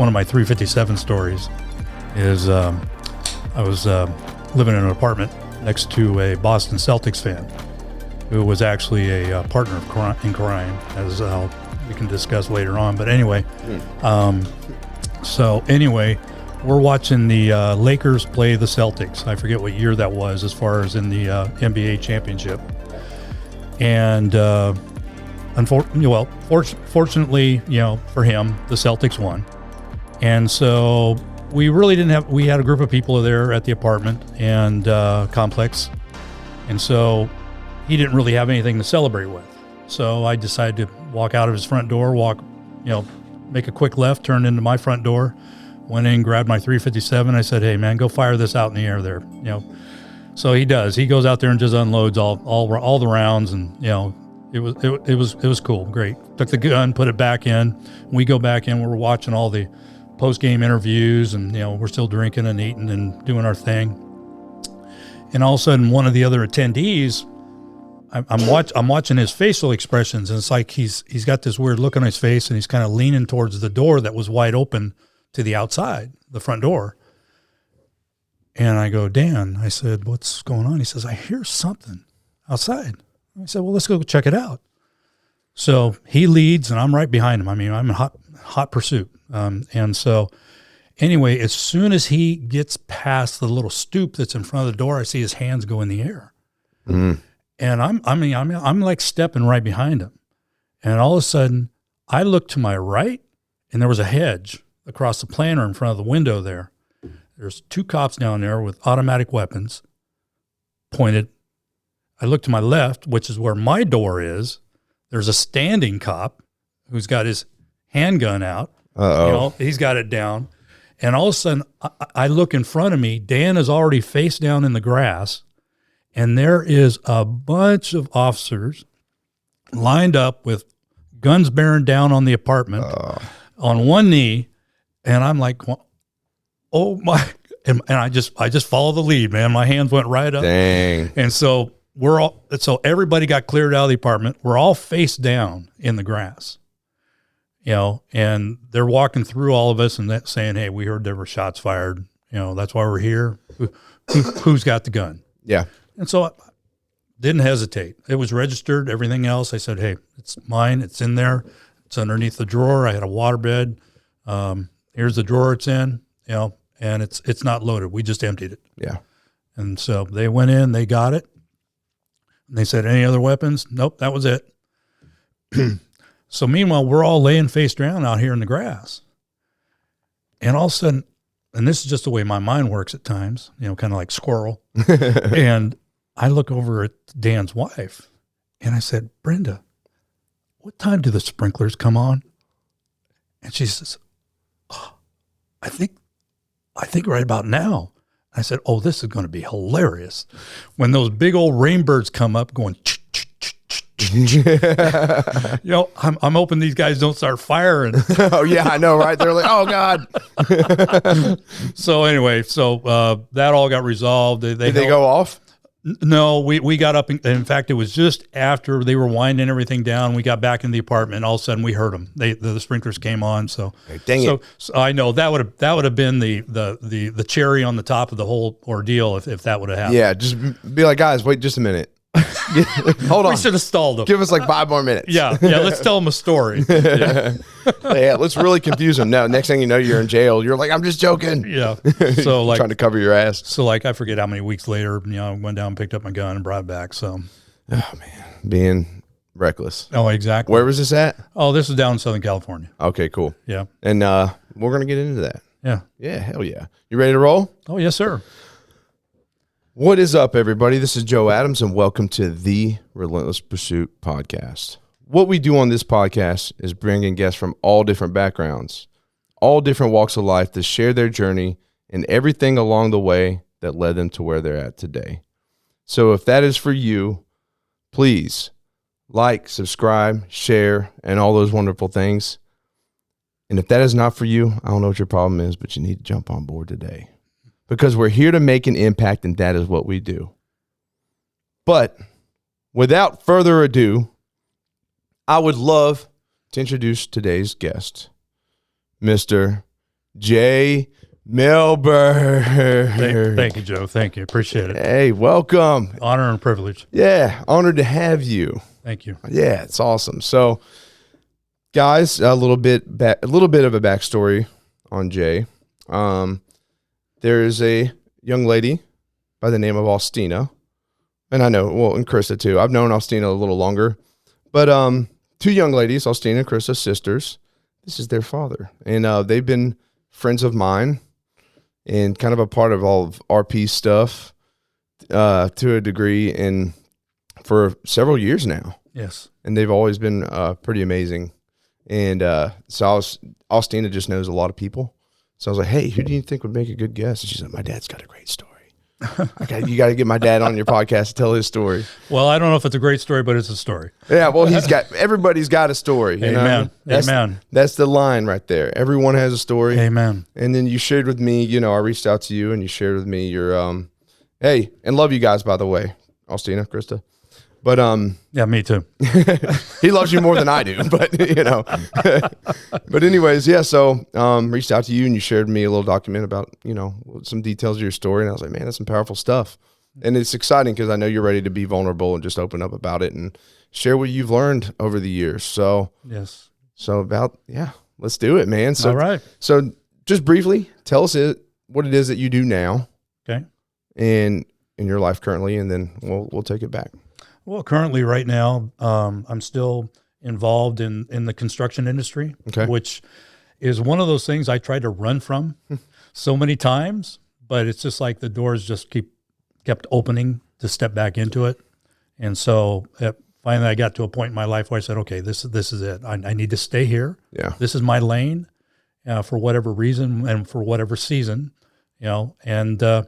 one of my 357 stories is I was living in an apartment next to a Boston Celtics fan who was actually a partner in crime, as we can discuss later on. But anyway, we're watching the Lakers play the Celtics. I forget what year that was as far as in the NBA championship. And fortunately, for him, the Celtics won. And so we really we had a group of people there at the apartment and complex. And so he didn't really have anything to celebrate with. So I decided to walk out of his front door, make a quick left, turn into my front door, went in, grabbed my 357. I said, "Hey man, go fire this out in the air there." So he does. He goes out there and just unloads all the rounds, and it was cool, great. Took the gun, put it back in. We go back in. We're watching all the post-game interviews, and we're still drinking and eating and doing our thing. And all of a sudden, one of the other attendees, I'm watching his facial expressions, and it's like he's got this weird look on his face, and he's kind of leaning towards the door that was wide open to the outside, the front door. And I go, "Dan," I said, "what's going on?" He says, "I hear something outside." I said, "Well, let's go check it out." So he leads, and I'm right behind him. I mean, I'm in hot pursuit. And so anyway, as soon as he gets past the little stoop that's in front of the door, I see his hands go in the air. Mm. And I'm like stepping right behind him. And all of a sudden I look to my right, and there was a hedge across the planter in front of the window there. There's two cops down there with automatic weapons pointed. I look to my left, which is where my door is. There's a standing cop who's got his handgun out. Uh-oh. He's got it down. And all of a sudden, I look in front of me. Dan is already face down in the grass, and there is a bunch of officers lined up with guns bearing down on the apartment on one knee. And I'm like, oh my, and I just follow the lead, man. My hands went right up. Dang. And so everybody got cleared out of the apartment. We're all face down in the grass, and they're walking through all of us and saying, "Hey, we heard there were shots fired. That's why we're here. Who's got the gun?" Yeah. And so I didn't hesitate. It was registered, everything else. I said, "Hey, it's mine. It's in there. It's underneath the drawer. I had a waterbed. Here's the drawer it's in, and it's not loaded. We just emptied it." Yeah. And so they went in, they got it. And they said, "Any other weapons?" Nope, that was it. So meanwhile, we're all laying face down out here in the grass. And all of a sudden, and this is just the way my mind works at times, kind of like squirrel. And I look over at Dan's wife, and I said, "Brenda, what time do the sprinklers come on?" And she says, I think right about now." I said, "Oh, this is going to be hilarious when those big old rainbirds come up going, I'm hoping these guys don't start firing." Oh yeah, I know, right? They're like, "Oh God." So anyway, that all got resolved. Did they go off? No, we got up. In fact, it was just after they were winding everything down. We got back in the apartment. All of a sudden, we heard them. The sprinklers came on. So, dang it! So I know that would have been the cherry on the top of the whole ordeal if that would have happened. Yeah, just be like, "Guys, wait just a minute. Hold on. We should have stalled them. Give us like 5 more minutes." Yeah. Let's tell them a story. Yeah, let's really confuse them. No, next thing you know, you're in jail. You're like, "I'm just joking." Yeah. So like trying to cover your ass. So like I forget how many weeks later, I went down and picked up my gun and brought it back. So, oh man, being reckless. Oh, exactly. Where was this at? Oh, this was down in Southern California. Okay, cool. Yeah. And we're gonna get into that. Yeah. Yeah, hell yeah. You ready to roll? Oh yes, sir. What is up, everybody? This is Joe Adams, and welcome to the Relentless Pursuit Podcast. What we do on this podcast is bring in guests from all different backgrounds, all different walks of life to share their journey and everything along the way that led them to where they're at today. So if that is for you, please like, subscribe, share, and all those wonderful things. And if that is not for you, I don't know what your problem is, but you need to jump on board today. Because we're here to make an impact, and that is what we do. But without further ado, I would love to introduce today's guest, Mr. Jay Mellberg. Thank you, Joe. Thank you. Appreciate it. Hey, welcome. Honor and privilege. Yeah, honored to have you. Thank you. Yeah, it's awesome. So, guys, a little bit of a backstory on Jay. There is a young lady by the name of Austina, and I know, well, and Krista too. I've known Austina a little longer, but two young ladies, Austina and Krista, sisters. This is their father, and they've been friends of mine and kind of a part of all of RP stuff to a degree, and for several years now. Yes, and they've always been pretty amazing. And so Austina just knows a lot of people. So I was like, hey, who do you think would make a good guest? And she's like, my dad's got a great story. You got to get my dad on your podcast to tell his story. Well, I don't know if it's a great story, but it's a story. Yeah, well, everybody's got a story. Amen. Amen. That's the line right there. Everyone has a story. Amen. And then you shared with me, I reached out to you and you shared with me your, hey, and love you guys, by the way, Austina, Krista. But yeah, me too. He loves you more than I do, but but anyways, yeah. So reached out to you and you shared with me a little document about some details of your story, and I was like, man, that's some powerful stuff, and it's exciting because I know you're ready to be vulnerable and just open up about it and share what you've learned over the years. So yes. So let's do it, man. So all right. So just briefly, tell us what it is that you do now, okay, and in your life currently, and then we'll take it back. Well, currently right now, I'm still involved in the construction industry, which is one of those things I tried to run from so many times, but it's just like the doors just kept opening to step back into it. And so finally I got to a point in my life where I said, okay, this is it. I need to stay here. Yeah. This is my lane for whatever reason and for whatever season, and I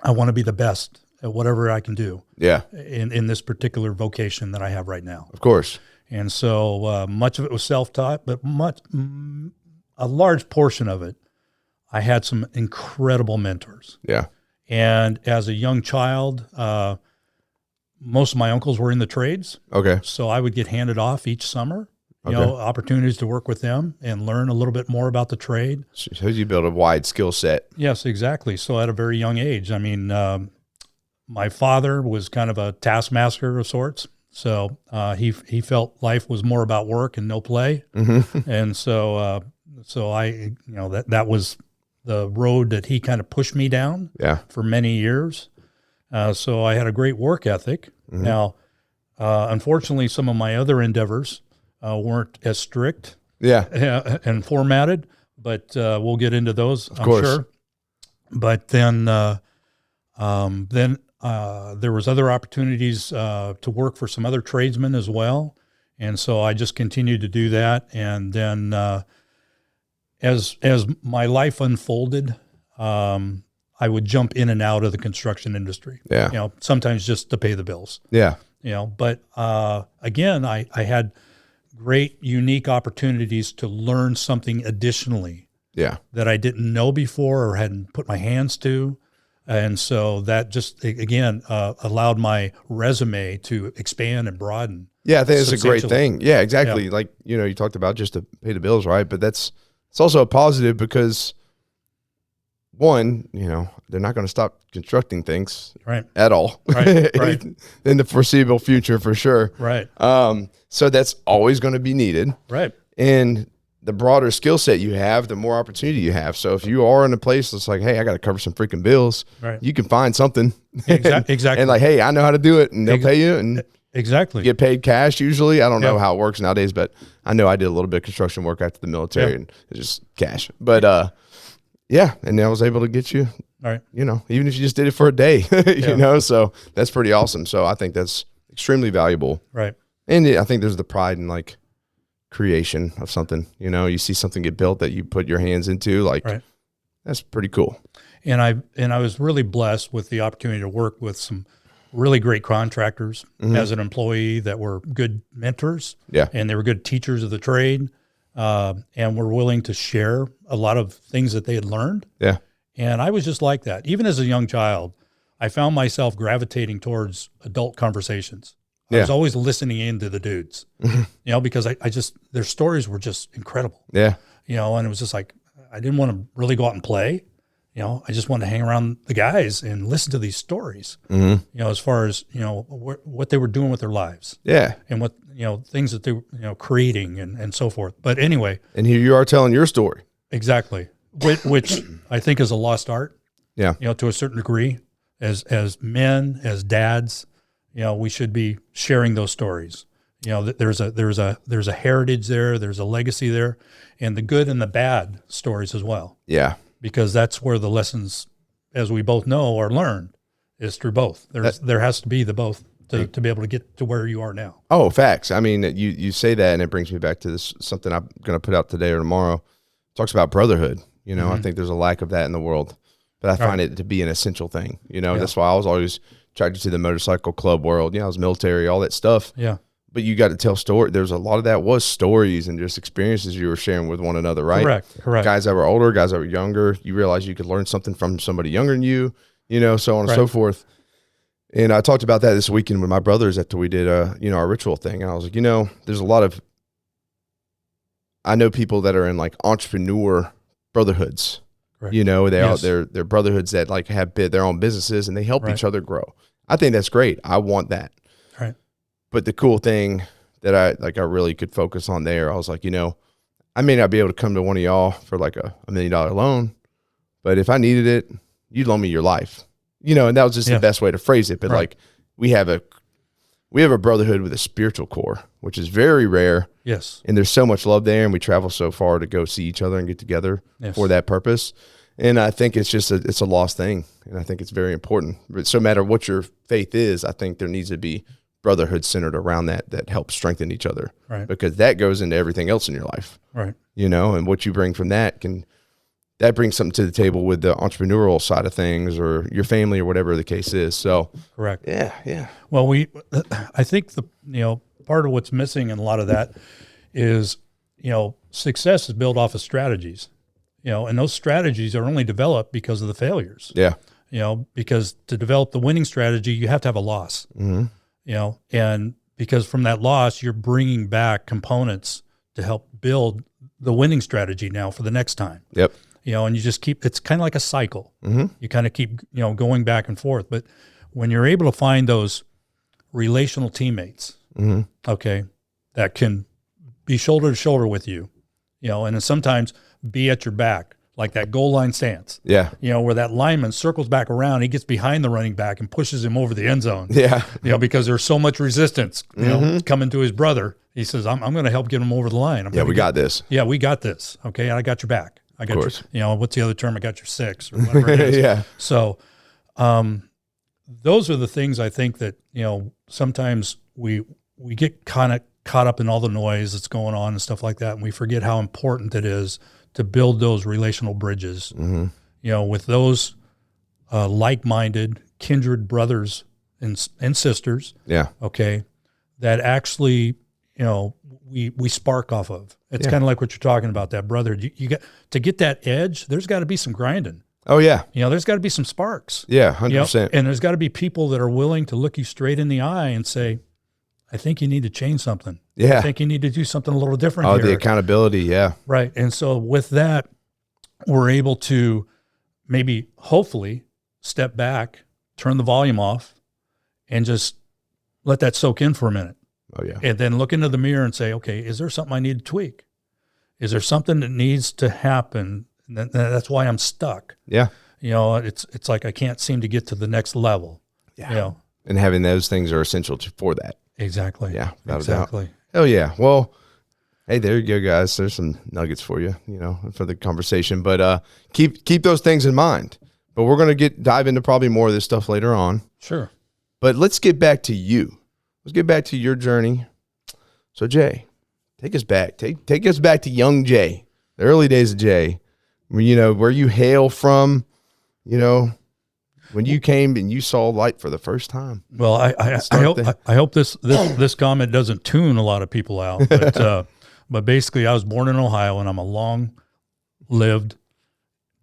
want to be the best at whatever I can do. Yeah. In this particular vocation that I have right now. Of course. And so much of it was self-taught, but a large portion of it, I had some incredible mentors. Yeah. And as a young child, most of my uncles were in the trades. Okay. So I would get handed off each summer, opportunities to work with them and learn a little bit more about the trade. So you build a wide skill set. Yes, exactly. So at a very young age, I mean, my father was kind of a taskmaster of sorts. So he felt life was more about work and no play. Mm-hmm. And so I, that was the road that he kind of pushed me down for many years. So I had a great work ethic. Mm-hmm. Now, unfortunately, some of my other endeavors weren't as strict and formatted, but we'll get into those, I'm sure. But then there was other opportunities to work for some other tradesmen as well. And so I just continued to do that. And then as my life unfolded, I would jump in and out of the construction industry. Yeah. Sometimes just to pay the bills. Yeah. But again, I had great, unique opportunities to learn something additionally that I didn't know before or hadn't put my hands to. And so that just, again, allowed my resume to expand and broaden. Yeah, I think it's a great thing. Yeah, exactly. Yeah. Like, you talked about just to pay the bills, right? But it's also a positive because, one, they're not going to stop constructing things at all right. in the foreseeable future for sure. Right. So that's always going to be needed. Right. And the broader skill set you have, the more opportunity you have. So if you are in a place that's like, hey, I got to cover some freaking bills, you can find something. Exactly. And like, hey, I know how to do it, and they'll pay you and get paid cash usually. I don't know how it works nowadays, but I know I did a little bit of construction work after the military and it's just cash. But and I was able to get you, even if you just did it for a day, so that's pretty awesome. So I think that's extremely valuable. Right. And I think there's the pride in like creation of something, you see something get built that you put your hands into, like that's pretty cool. And I was really blessed with the opportunity to work with some really great contractors as an employee that were good mentors. Yeah. And they were good teachers of the trade. And were willing to share a lot of things that they had learned. Yeah. And I was just like that. Even as a young child, I found myself gravitating towards adult conversations. I was always listening into the dudes, because I just, their stories were just incredible. Yeah. And it was just like, I didn't want to really go out and play. I just wanted to hang around the guys and listen to these stories, as far as, what they were doing with their lives. Yeah. And what, things that they were, creating and so forth. But anyway. And here you are telling your story. Exactly. Which I think is a lost art. Yeah. To a certain degree, as men, as dads, we should be sharing those stories. There's a heritage there, there's a legacy there, and the good and the bad stories as well. Yeah. Because that's where the lessons, as we both know, are learned, is through both. There has to be the both to be able to get to where you are now. Oh, facts. I mean, you say that, and it brings me back to this, something I'm going to put out today or tomorrow. It talks about brotherhood. I think there's a lack of that in the world, but I find it to be an essential thing. That's why I was always attracted to the motorcycle club world. I was military, all that stuff. Yeah. But you got to tell story. There's a lot of that was stories and just experiences you were sharing with one another, right? Correct. Guys that were older, guys that were younger. You realize you could learn something from somebody younger than you, so on and so forth. And I talked about that this weekend with my brothers after we did, our ritual thing. And I was like, there's a lot of, I know people that are in like entrepreneur brotherhoods. Correct. They're brotherhoods that like have their own businesses and they help each other grow. I think that's great. I want that. Right. But the cool thing that I really could focus on there, I was like, I may not be able to come to one of y'all for like a $1 million loan, but if I needed it, you'd loan me your life, and that was just the best way to phrase it. But like we have a brotherhood with a spiritual core, which is very rare. Yes. And there's so much love there, and we travel so far to go see each other and get together for that purpose. And I think it's just it's a lost thing. And I think it's very important. But so no matter what your faith is, I think there needs to be brotherhood centered around that helps strengthen each other, right? Because that goes into everything else in your life, right? And what you bring from that brings something to the table with the entrepreneurial side of things or your family or whatever the case is. So correct. Yeah. Well, I think part of what's missing in a lot of that is, success is built off of strategies, and those strategies are only developed because of the failures. Yeah. Because to develop the winning strategy, you have to have a loss. Mm-hmm. And because from that loss, you're bringing back components to help build the winning strategy now for the next time. Yep. And you just it's kind of like a cycle. Mm-hmm. You kind of keep, going back and forth. But when you're able to find those relational teammates, okay, that can be shoulder to shoulder with you, and then sometimes be at your back, like that goal line stance. Yeah. Where that lineman circles back around, he gets behind the running back and pushes him over the end zone. Yeah. Because there's so much resistance, coming to his brother. He says, I'm going to help get him over the line. We got this. Yeah, we got this. Okay. I got your back. I got your, what's the other term? I got your six or whatever it is. Yeah. So, those are the things I think that, sometimes we get kind of caught up in all the noise that's going on and stuff like that. And we forget how important it is to build those relational bridges, with those like-minded, kindred brothers and sisters. Yeah. Okay. That actually, we spark off of. It's kind of like what you're talking about, that brother. You got to get that edge. There's got to be some grinding. Oh yeah. There's got to be some sparks. Yeah. 100%. And there's got to be people that are willing to look you straight in the eye and say, I think you need to change something. Yeah. I think you need to do something a little different here. The accountability. Yeah. Right. And so with that, we're able to maybe, hopefully, step back, turn the volume off, and just let that soak in for a minute. Oh, yeah. And then look into the mirror and say, okay, is there something I need to tweak? Is there something that needs to happen? That's why I'm stuck. Yeah. It's like I can't seem to get to the next level. Yeah. And having those things are essential for that. Exactly. Yeah. Exactly. Oh, yeah. Well, hey, there you go, guys. There's some nuggets for you, for the conversation. But keep those things in mind. But we're going to dive into probably more of this stuff later on. Sure. But let's get back to you. Let's get back to your journey. So, Jay, take us back. Take us back to young Jay, the early days of Jay. Where you hail from, when you came and you saw light for the first time. Well, I hope this comment doesn't tune a lot of people out. But basically, I was born in Ohio, and I'm a long-lived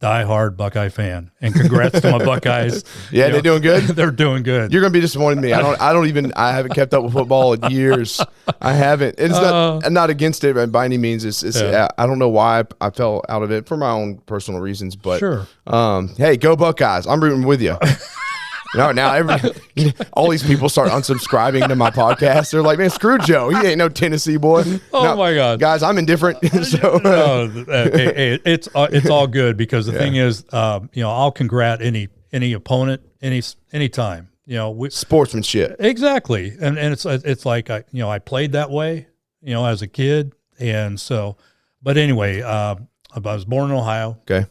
diehard Buckeye fan, and congrats to my Buckeyes. Yeah, they're doing good. They're doing good. You're gonna be disappointed in me. I haven't kept up with football in years. I haven't. It's not against it by any means. I don't know why I fell out of it for my own personal reasons, but sure. Hey, go Buckeyes! I'm rooting with you. Now all these people start unsubscribing to my podcast. They're like, man, screw Joe. He ain't no Tennessee boy. Oh my God, guys, I'm indifferent. So hey, it's all good because the thing is, I'll congrat any opponent any time. Sportsmanship. Exactly, and it's like I played that way, as a kid, and so. But anyway, I was born in Ohio. Okay.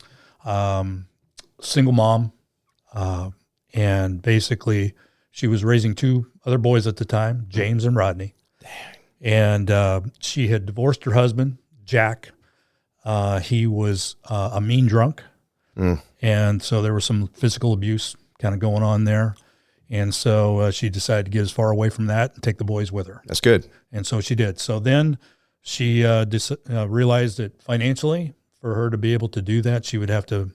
Single mom. And basically, she was raising two other boys at the time, James and Rodney. Dang. And she had divorced her husband, Jack. He was a mean drunk. And so there was some physical abuse kind of going on there. And so she decided to get as far away from that and take the boys with her. That's good. And so she did. So then she realized that financially, for her to be able to do that, she would have to,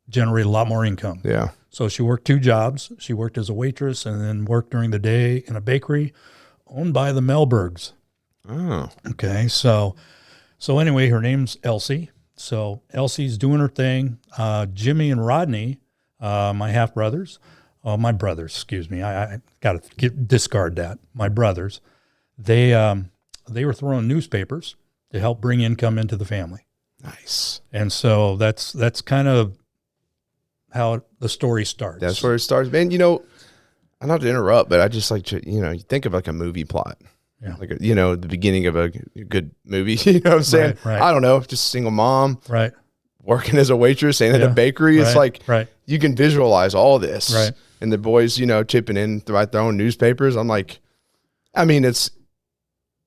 generate a lot more income. Yeah. So she worked two jobs. She worked as a waitress and then worked during the day in a bakery owned by the Mellbergs. Oh. Okay. So anyway, her name's Elsie. So Elsie's doing her thing. Jimmy and Rodney, my half brothers, my brothers, excuse me. I got to discard that. My brothers, they were throwing newspapers to help bring income into the family. Nice. And so that's kind of how the story starts. That's where it starts, man. Not to interrupt, but I just like to, you think of like a movie plot. Yeah. Like, the beginning of a good movie, you know what I'm saying? Right. I don't know, just single mom. Right. Working as a waitress and at a bakery. It's like, you can visualize all this. Right. And the boys, chipping in throughout their own newspapers. I'm like,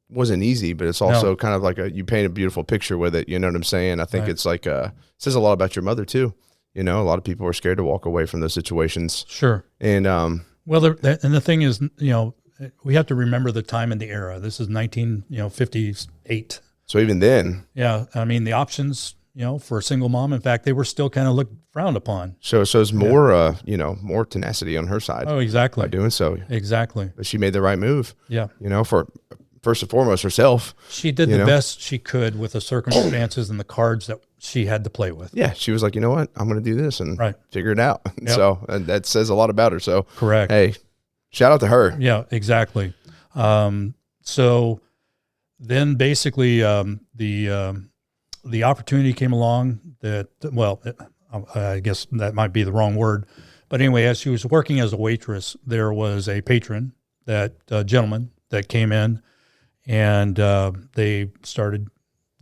wasn't easy, but it's also kind of like you paint a beautiful picture with it. You know what I'm saying? I think it's like, it says a lot about your mother too. A lot of people are scared to walk away from those situations. Sure. And, and the thing is, we have to remember the time and the era. This is 1958. So even then. Yeah. The options, for a single mom, in fact, they were still kind of frowned upon. So it's more, more tenacity on her side. Oh, exactly. By doing so. Exactly. But she made the right move. Yeah. For first and foremost herself. She did the best she could with the circumstances and the cards that she had to play with. Yeah. She was like, you know what? I'm going to do this and figure it out. Yep. So and that says a lot about her. So correct. Hey, shout out to her. Yeah, exactly. So then basically the opportunity came along that, I guess that might be the wrong word. But anyway, as she was working as a waitress, there was a patron, gentleman that came in, and they started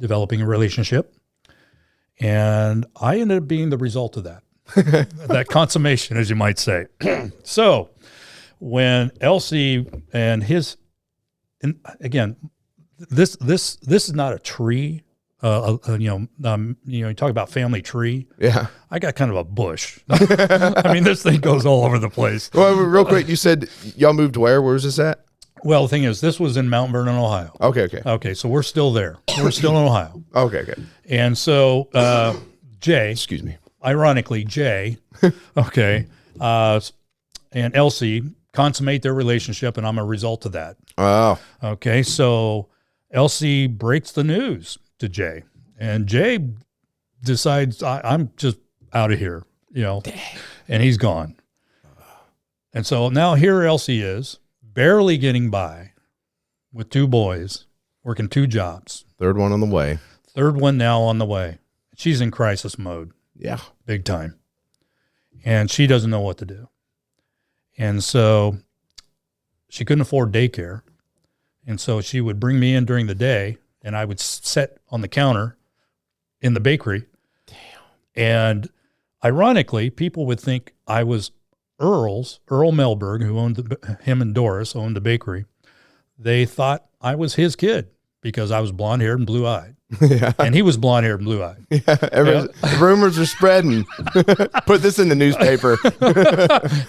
developing a relationship. And I ended up being the result of that, that consummation, as you might say. So when Elsie and again, this is not a tree. You talk about family tree. Yeah. I got kind of a bush. This thing goes all over the place. Well, real quick, you said y'all moved where? Where was this at? Well, the thing is, this was in Mount Vernon, Ohio. Okay. So we're still there. We're still in Ohio. Okay. And so Jay, excuse me, ironically, Jay, and Elsie consummate their relationship, and I'm a result of that. Oh. Okay, so Elsie breaks the news to Jay, and Jay decides I'm just out of here, and he's gone. And so now here Elsie is, barely getting by with two boys, working two jobs. Third one on the way. Third one now on the way. She's in crisis mode. Yeah. Big time. And she doesn't know what to do. And so she couldn't afford daycare. And so she would bring me in during the day, and I would sit on the counter in the bakery. Damn. And ironically, people would think I was Earl Mellberg, who him and Doris owned the bakery. They thought I was his kid because I was blonde-haired and blue-eyed. Yeah. And he was blonde-haired and blue-eyed. Yeah, rumors are spreading. Put this in the newspaper.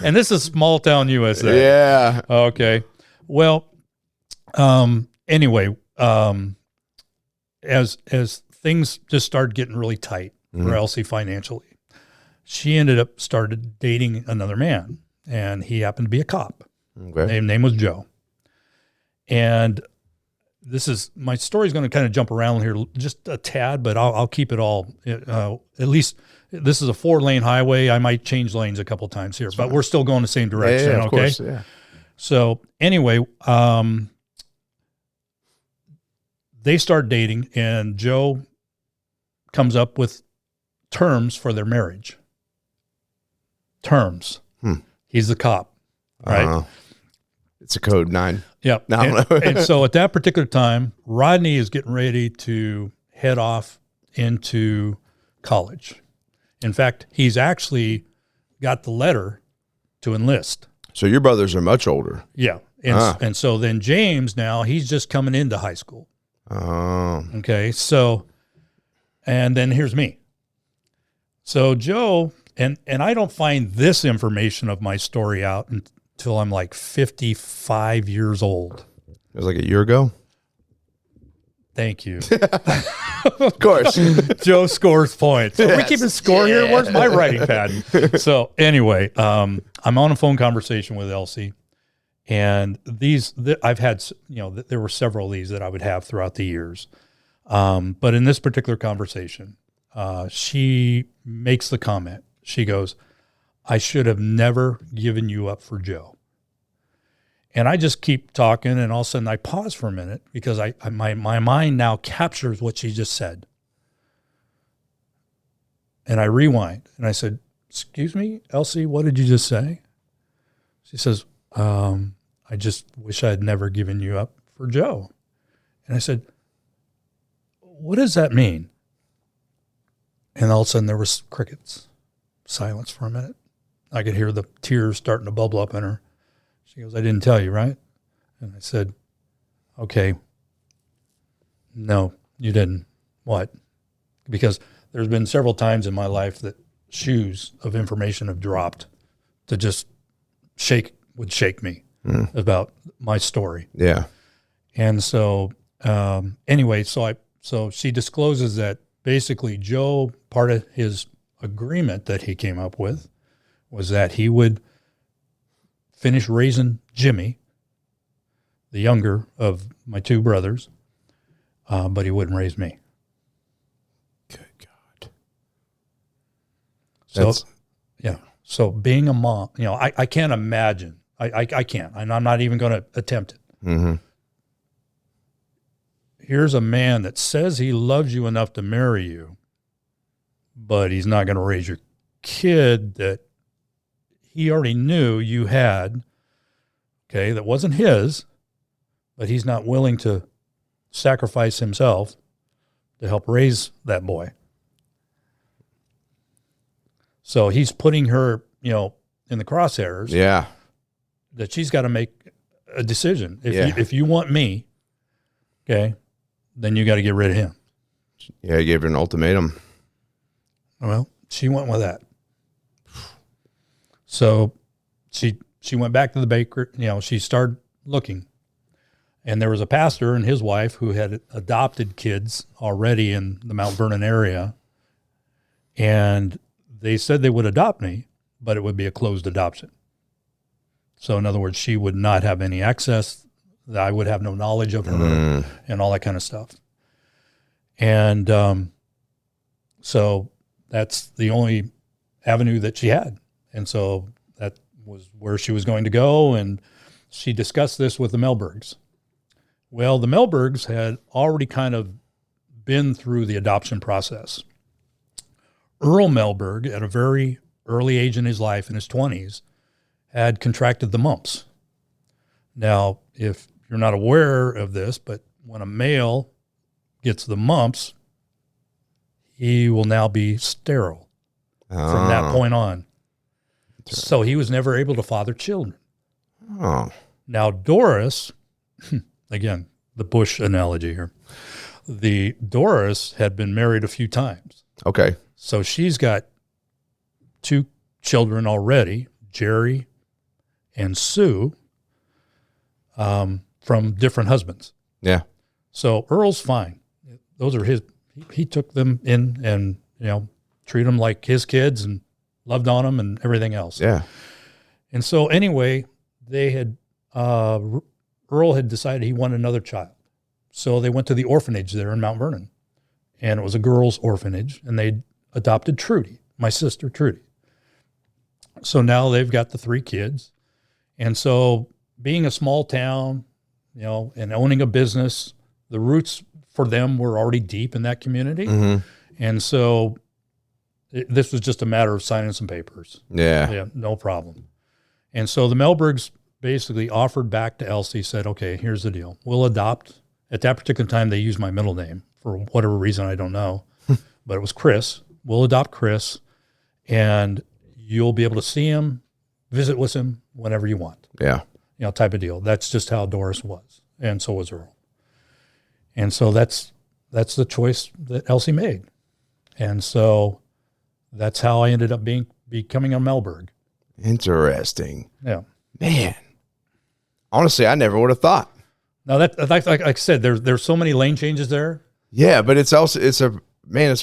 And this is small-town USA. Yeah. Okay. Well, anyway, as things just started getting really tight for Elsie financially, she ended up started dating another man, and he happened to be a cop. Okay. Name was Joe. And my story is going to kind of jump around here just a tad, but I'll keep it all. At least this is a 4-lane highway. I might change lanes a couple times here, but we're still going the same direction. Yeah, of okay. course, yeah. So anyway, they start dating, and Joe comes up with terms for their marriage. Terms. He's the cop, right? It's a code 9. Yep. And so at that particular time, Rodney is getting ready to head off into college. In fact, he's actually got the letter to enlist. So your brothers are much older. Yeah. And so then James now, he's just coming into high school. Oh. Okay. So, and then here's me. So Joe, and I don't find this information of my story out until I'm like 55 years old. It was like a year ago? Thank you. Of course. Joe scores points. Are we keeping score here? Where's my writing pad? So anyway, I'm on a phone conversation with Elsie, and I've had, there were several of these that I would have throughout the years. But in this particular conversation, she makes the comment. She goes, "I should have never given you up for Joe." And I just keep talking, and all of a sudden I pause for a minute because my mind now captures what she just said. And I rewind, and I said, "Excuse me, Elsie, what did you just say?" She says, "I just wish I had never given you up for Joe." And I said, "What does that mean?" And all of a sudden there was crickets, silence for a minute. I could hear the tears starting to bubble up in her. She goes, "I didn't tell you, right?" And I said, "Okay, no, you didn't." "What?" Because there's been several times in my life that shoes of information have dropped to just shake me about my story. Yeah. And so anyway, so she discloses that basically Joe, part of his agreement that he came up with was that he would finish raising Jimmy, the younger of my two brothers, but he wouldn't raise me. Good God. So, yeah. So being a mom, I can't imagine. I can't. And I'm not even going to attempt it. Mm-hmm. Here's a man that says he loves you enough to marry you, but he's not going to raise your kid that he already knew you had, okay, that wasn't his, but he's not willing to sacrifice himself to help raise that boy. So he's putting her, in the crosshairs. Yeah. That she's got to make a decision. If you want me, okay, then you got to get rid of him. Yeah, he gave her an ultimatum. Well, she went with that. So she went back to the baker, she started looking. And there was a pastor and his wife who had adopted kids already in the Mount Vernon area. And they said they would adopt me, but it would be a closed adoption. So in other words, she would not have any access. I would have no knowledge of her and all that kind of stuff. And so that's the only avenue that she had. And so that was where she was going to go. And she discussed this with the Mellbergs. Well, the Mellbergs had already kind of been through the adoption process. Earl Mellberg, at a very early age in his life, in his 20s, had contracted the mumps. Now, if you're not aware of this, but when a male gets the mumps, he will now be sterile from that point on. So he was never able to father children. Oh. Now, Doris, again, the Bush analogy here. Doris had been married a few times. Okay. So she's got 2 children already, Jerry and Sue, from different husbands. Yeah. So Earl's fine. Those are his. He took them in and treat them like his kids, and loved on them and everything else. Yeah. And so anyway, they had, Earl had decided he wanted another child. So they went to the orphanage there in Mount Vernon, and it was a girls' orphanage, and they adopted Trudy, my sister Trudy. So now they've got the 3 kids. And so being a small town, you know, and owning a business, the roots for them were already deep in that community. Mm-hmm. And so this was just a matter of signing some papers. Yeah. Yeah, no problem. And so the Mellbergs basically offered back to Elsie, said, okay, here's the deal. We'll adopt. At that particular time, they used my middle name for whatever reason, I don't know. But it was Chris. We'll adopt Chris, and you'll be able to see him, visit with him whenever you want. Yeah. You know, type of deal. That's just how Doris was. And so was Earl. And so that's the choice that Elsie made. And so that's how I ended up becoming a Mellberg. Interesting. Yeah. Man. Honestly, I never would have thought. Now that, like I said, there's so many lane changes there. Yeah, but it's a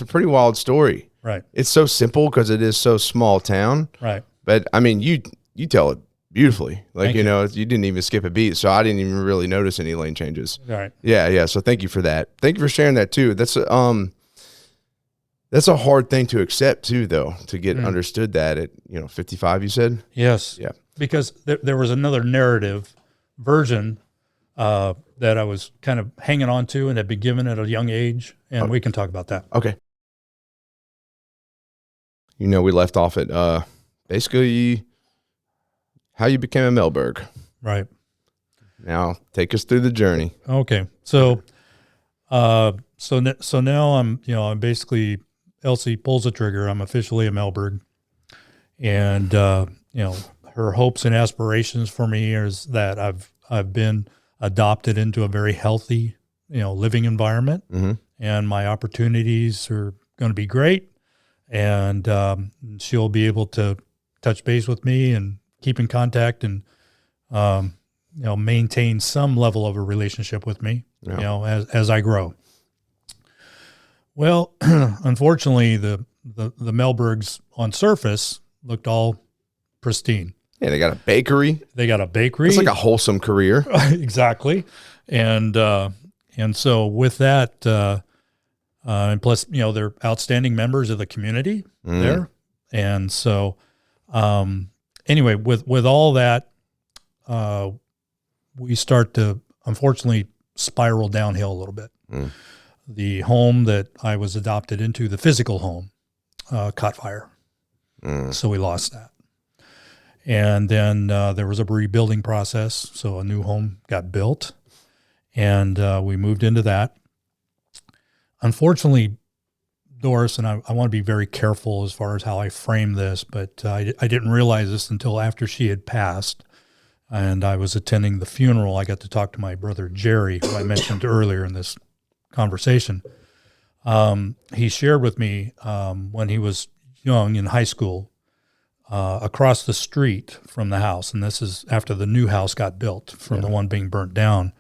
pretty wild story. Right. It's so simple because it is so small town. Right. But I mean, you tell it beautifully. Like, Thank you know, you didn't even skip a beat. So I didn't even really notice any lane changes. All right. Yeah. Yeah. So thank you for that. Thank you for sharing that too. That's a hard thing to accept too, though, to get understood that at, 55, you said? Yes. Yeah. Because there was another narrative version that I was kind of hanging on to and had been given at a young age, and we can talk about that. Okay. We left off at basically how you became a Mellberg. Right. Now take us through the journey. Okay. So now I'm basically, Elsie pulls the trigger. I'm officially a Mellberg, and her hopes and aspirations for me is that I've been adopted into a very healthy, living environment, and my opportunities are going to be great, and she'll be able to touch base with me and keep in contact and maintain some level of a relationship with me, as I grow. Well, unfortunately, the Mellbergs on surface looked all pristine. Yeah, they got a bakery. It's like a wholesome career. Exactly. And so with that, and plus, they're outstanding members of the community there. And so, anyway, with all that, we start to unfortunately spiral downhill a little bit. The home that I was adopted into, the physical home, caught fire. So we lost that. And then there was a rebuilding process. So a new home got built, and we moved into that. Unfortunately, Doris, and I want to be very careful as far as how I frame this, but I didn't realize this until after she had passed, and I was attending the funeral. I got to talk to my brother Jerry, who I mentioned earlier in this conversation. He shared with me when he was young in high school, across the street from the house, and this is after the new house got built from the one being burnt down,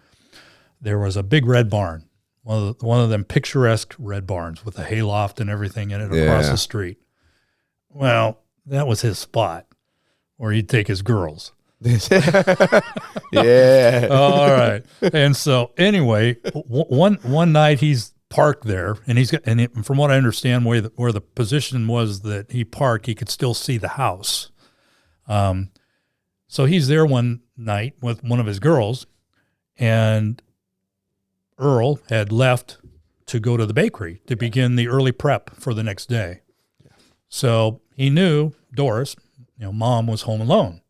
there was a big red barn, one of them picturesque red barns with a hayloft and everything in it across the street. Well, that was his spot where he'd take his girls. Yeah. All right. And so anyway, one night he's parked there, and from what I understand, where the position was that he parked, he could still see the house. So he's there one night with one of his girls, and Earl had left to go to the bakery to begin the early prep for the next day. So he knew Doris, mom, was home alone.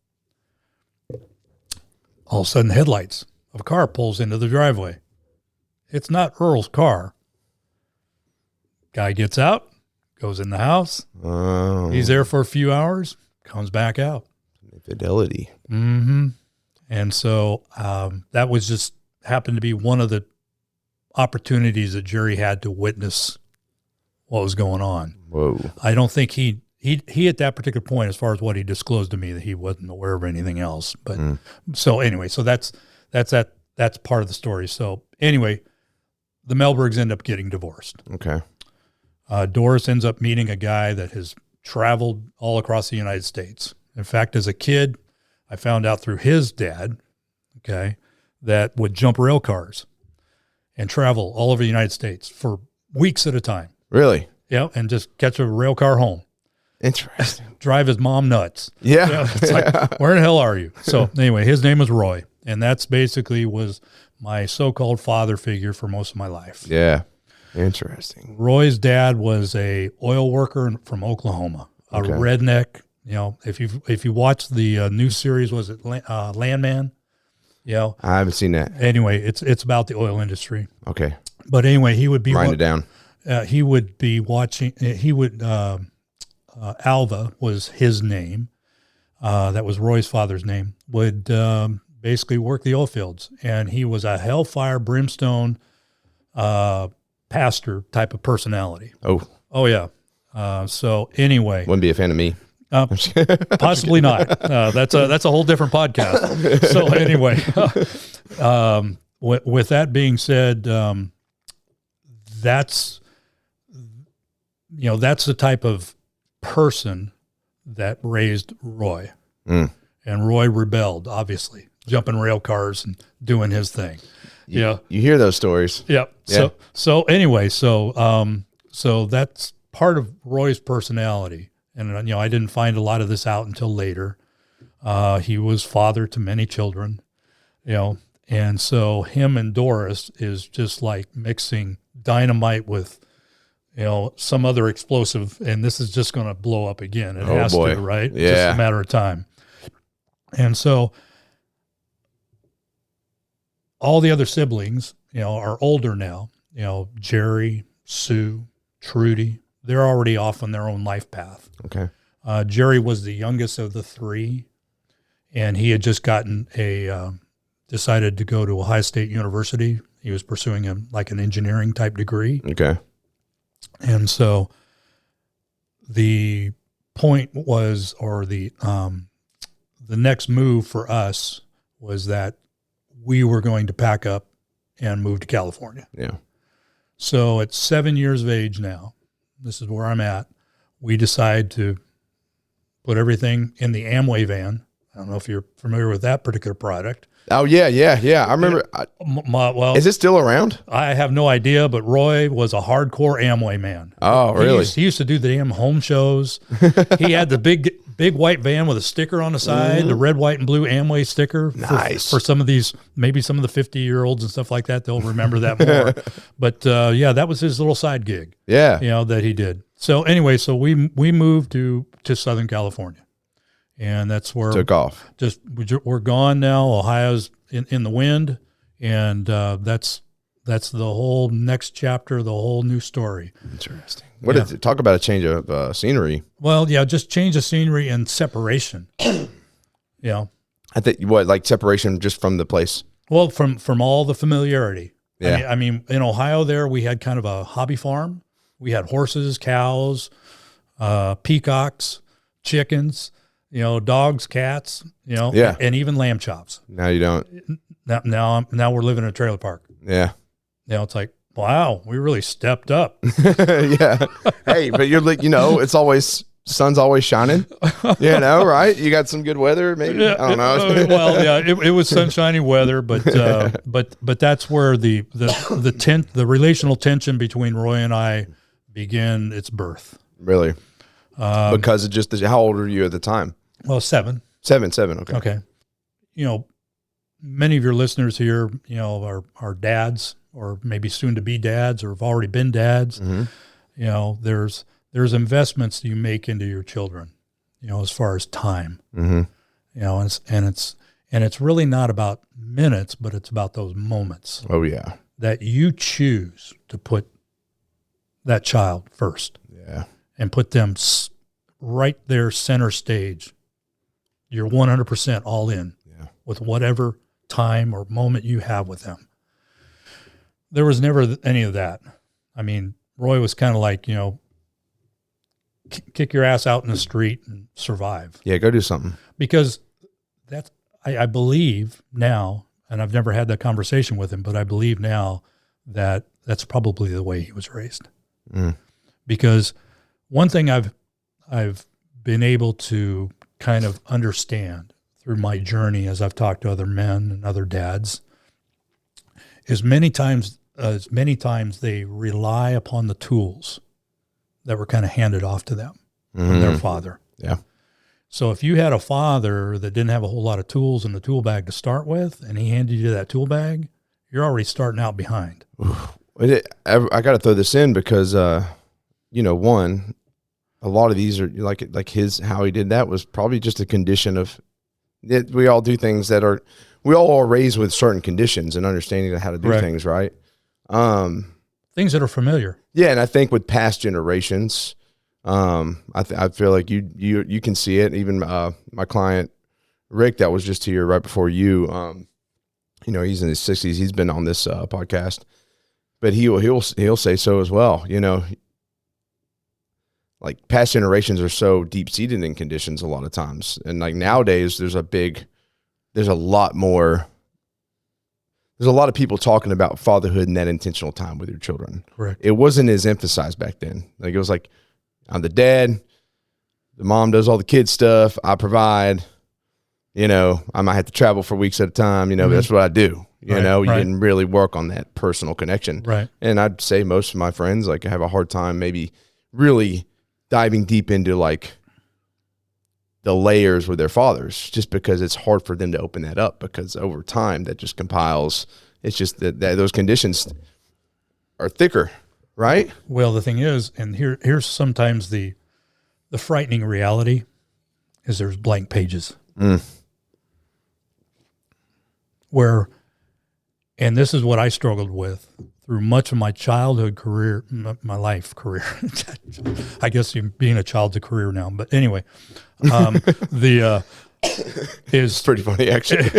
All of a sudden, headlights of a car pulls into the driveway. It's not Earl's car. Guy gets out, goes in the house. Oh. He's there for a few hours, comes back out. Fidelity. Mm-hmm. And so that was just happened to be one of the opportunities that Jerry had to witness what was going on. Whoa. I don't think he at that particular point, as far as what he disclosed to me, that he wasn't aware of anything else. But so anyway, so that's part of the story. So anyway, the Mellbergs end up getting divorced. Okay. Doris ends up meeting a guy that has traveled all across the United States. In fact, as a kid, I found out through his dad, okay, that would jump rail cars and travel all over the United States for weeks at a time. Really? Yeah, and just catch a rail car home. Interesting. Drive his mom nuts. Yeah. You know, it's like, where the hell are you? So anyway, his name was Roy, and that's basically was my so-called father figure for most of my life. Yeah. Interesting. Roy's dad was a oil worker from Oklahoma, a redneck. You know, if you watch the new series, was it Landman? You know, I haven't seen that. Anyway, it's about the oil industry. Okay. But anyway, he would be writing it down. He would be watching. He would. Alva was his name. That was Roy's father's name. Would basically work the oil fields, and he was a hellfire, brimstone, pastor type of personality. Oh yeah. So anyway, wouldn't be a fan of me. Possibly not. That's a whole different podcast. So anyway, with that being said, that's the type of person that raised Roy. And Roy rebelled, obviously, jumping rail cars and doing his thing. You hear those stories. Yep. Yeah. So anyway, so that's part of Roy's personality. And I didn't find a lot of this out until later. He was father to many children, and so him and Doris is just like mixing dynamite with some other explosive, and this is just going to blow up again. It has to, right? Yeah. It's just a matter of time. And so all the other siblings, are older now. Jerry, Sue, Trudy, they're already off on their own life path. Okay. Jerry was the youngest of the three, and he had just gotten decided to go to Ohio State University. He was pursuing an engineering type degree. Okay. And so the point was, or the next move for us was that we were going to pack up and move to California. Yeah. So at 7 years of age now, this is where I'm at, we decide to put everything in the Amway van. I don't know if you're familiar with that particular product. Oh, yeah. I remember. Well, is it still around? I have no idea, but Roy was a hardcore Amway man. Oh, really? He used to do the damn home shows. He had the big white van with a sticker on the side, the red, white, and blue Amway sticker. Nice. For some of these, maybe some of the 50-year-olds and stuff like that, they'll remember that more. But that was his little side gig. Yeah. That he did. So anyway, we moved to Southern California. And that's where took off. We're gone now. Ohio's in the wind, and that's the whole next chapter, the whole new story. Interesting. What is it? Talk about a change of scenery. Well, yeah, just change of scenery and separation. I think like separation just from the place. Well, from all the familiarity. Yeah. I mean, in Ohio, there we had kind of a hobby farm. We had horses, cows, peacocks, chickens. Dogs, cats, and even lamb chops. Now you don't. Now we're living in a trailer park. Yeah. It's like, wow, we really stepped up. Yeah. Hey, but you're like, it's always, sun's always shining, right? You got some good weather, maybe? I don't know. Well, yeah, it was sunshiny weather, but that's where the relational tension between Roy and I began its birth. Really? Because of just how old were you at the time? Well, 7. 7. Okay. Okay. Many of your listeners here, are dads or maybe soon to be dads or have already been dads. Mm-hmm. There's investments you make into your children, as far as time. Mm-hmm. And it's really not about minutes, but it's about those moments. Oh yeah. That you choose to put that child first. Yeah. And put them right there center stage. You're 100% all in with whatever time or moment you have with them. There was never any of that. I mean, Roy was kind of like, kick your ass out in the street and survive. Yeah, go do something. Because I believe now, and I've never had that conversation with him, but I believe now that that's probably the way he was raised. Mm. Because one thing I've I've been able to kind of understand through my journey as I've talked to other men and other dads is many times they rely upon the tools that were kind of handed off to them from their father. Yeah. So if you had a father that didn't have a whole lot of tools in the tool bag to start with, and he handed you that tool bag, you're already starting out behind. I got to throw this in because, one, a lot of these are like how he did that was probably just a condition of that. We all do things we all are raised with certain conditions and understanding of how to do things, right? Things that are familiar. Yeah. And I think with past generations, I feel like you can see it. Even, my client, Rick, that was just here right before you, he's in his 60s. He's been on this, podcast, but he'll say so as well. Like past generations are so deep seated in conditions a lot of times. And like nowadays there's a lot of people talking about fatherhood and that intentional time with your children. Correct. It wasn't as emphasized back then. Like it was like, I'm the dad, the mom does all the kid stuff, I provide, I might have to travel for weeks at a time, but that's what I do. You didn't really work on that personal connection. Right. And I'd say most of my friends like have a hard time maybe really diving deep into like the layers with their fathers, just because it's hard for them to open that up, because over time that just compiles. It's just that those conditions are thicker, right? Well, the thing is, and here's sometimes the frightening reality is there's blank pages where, and this is what I struggled with through much of my childhood career, my life career. I guess being a child's a career now, but anyway, is pretty funny actually.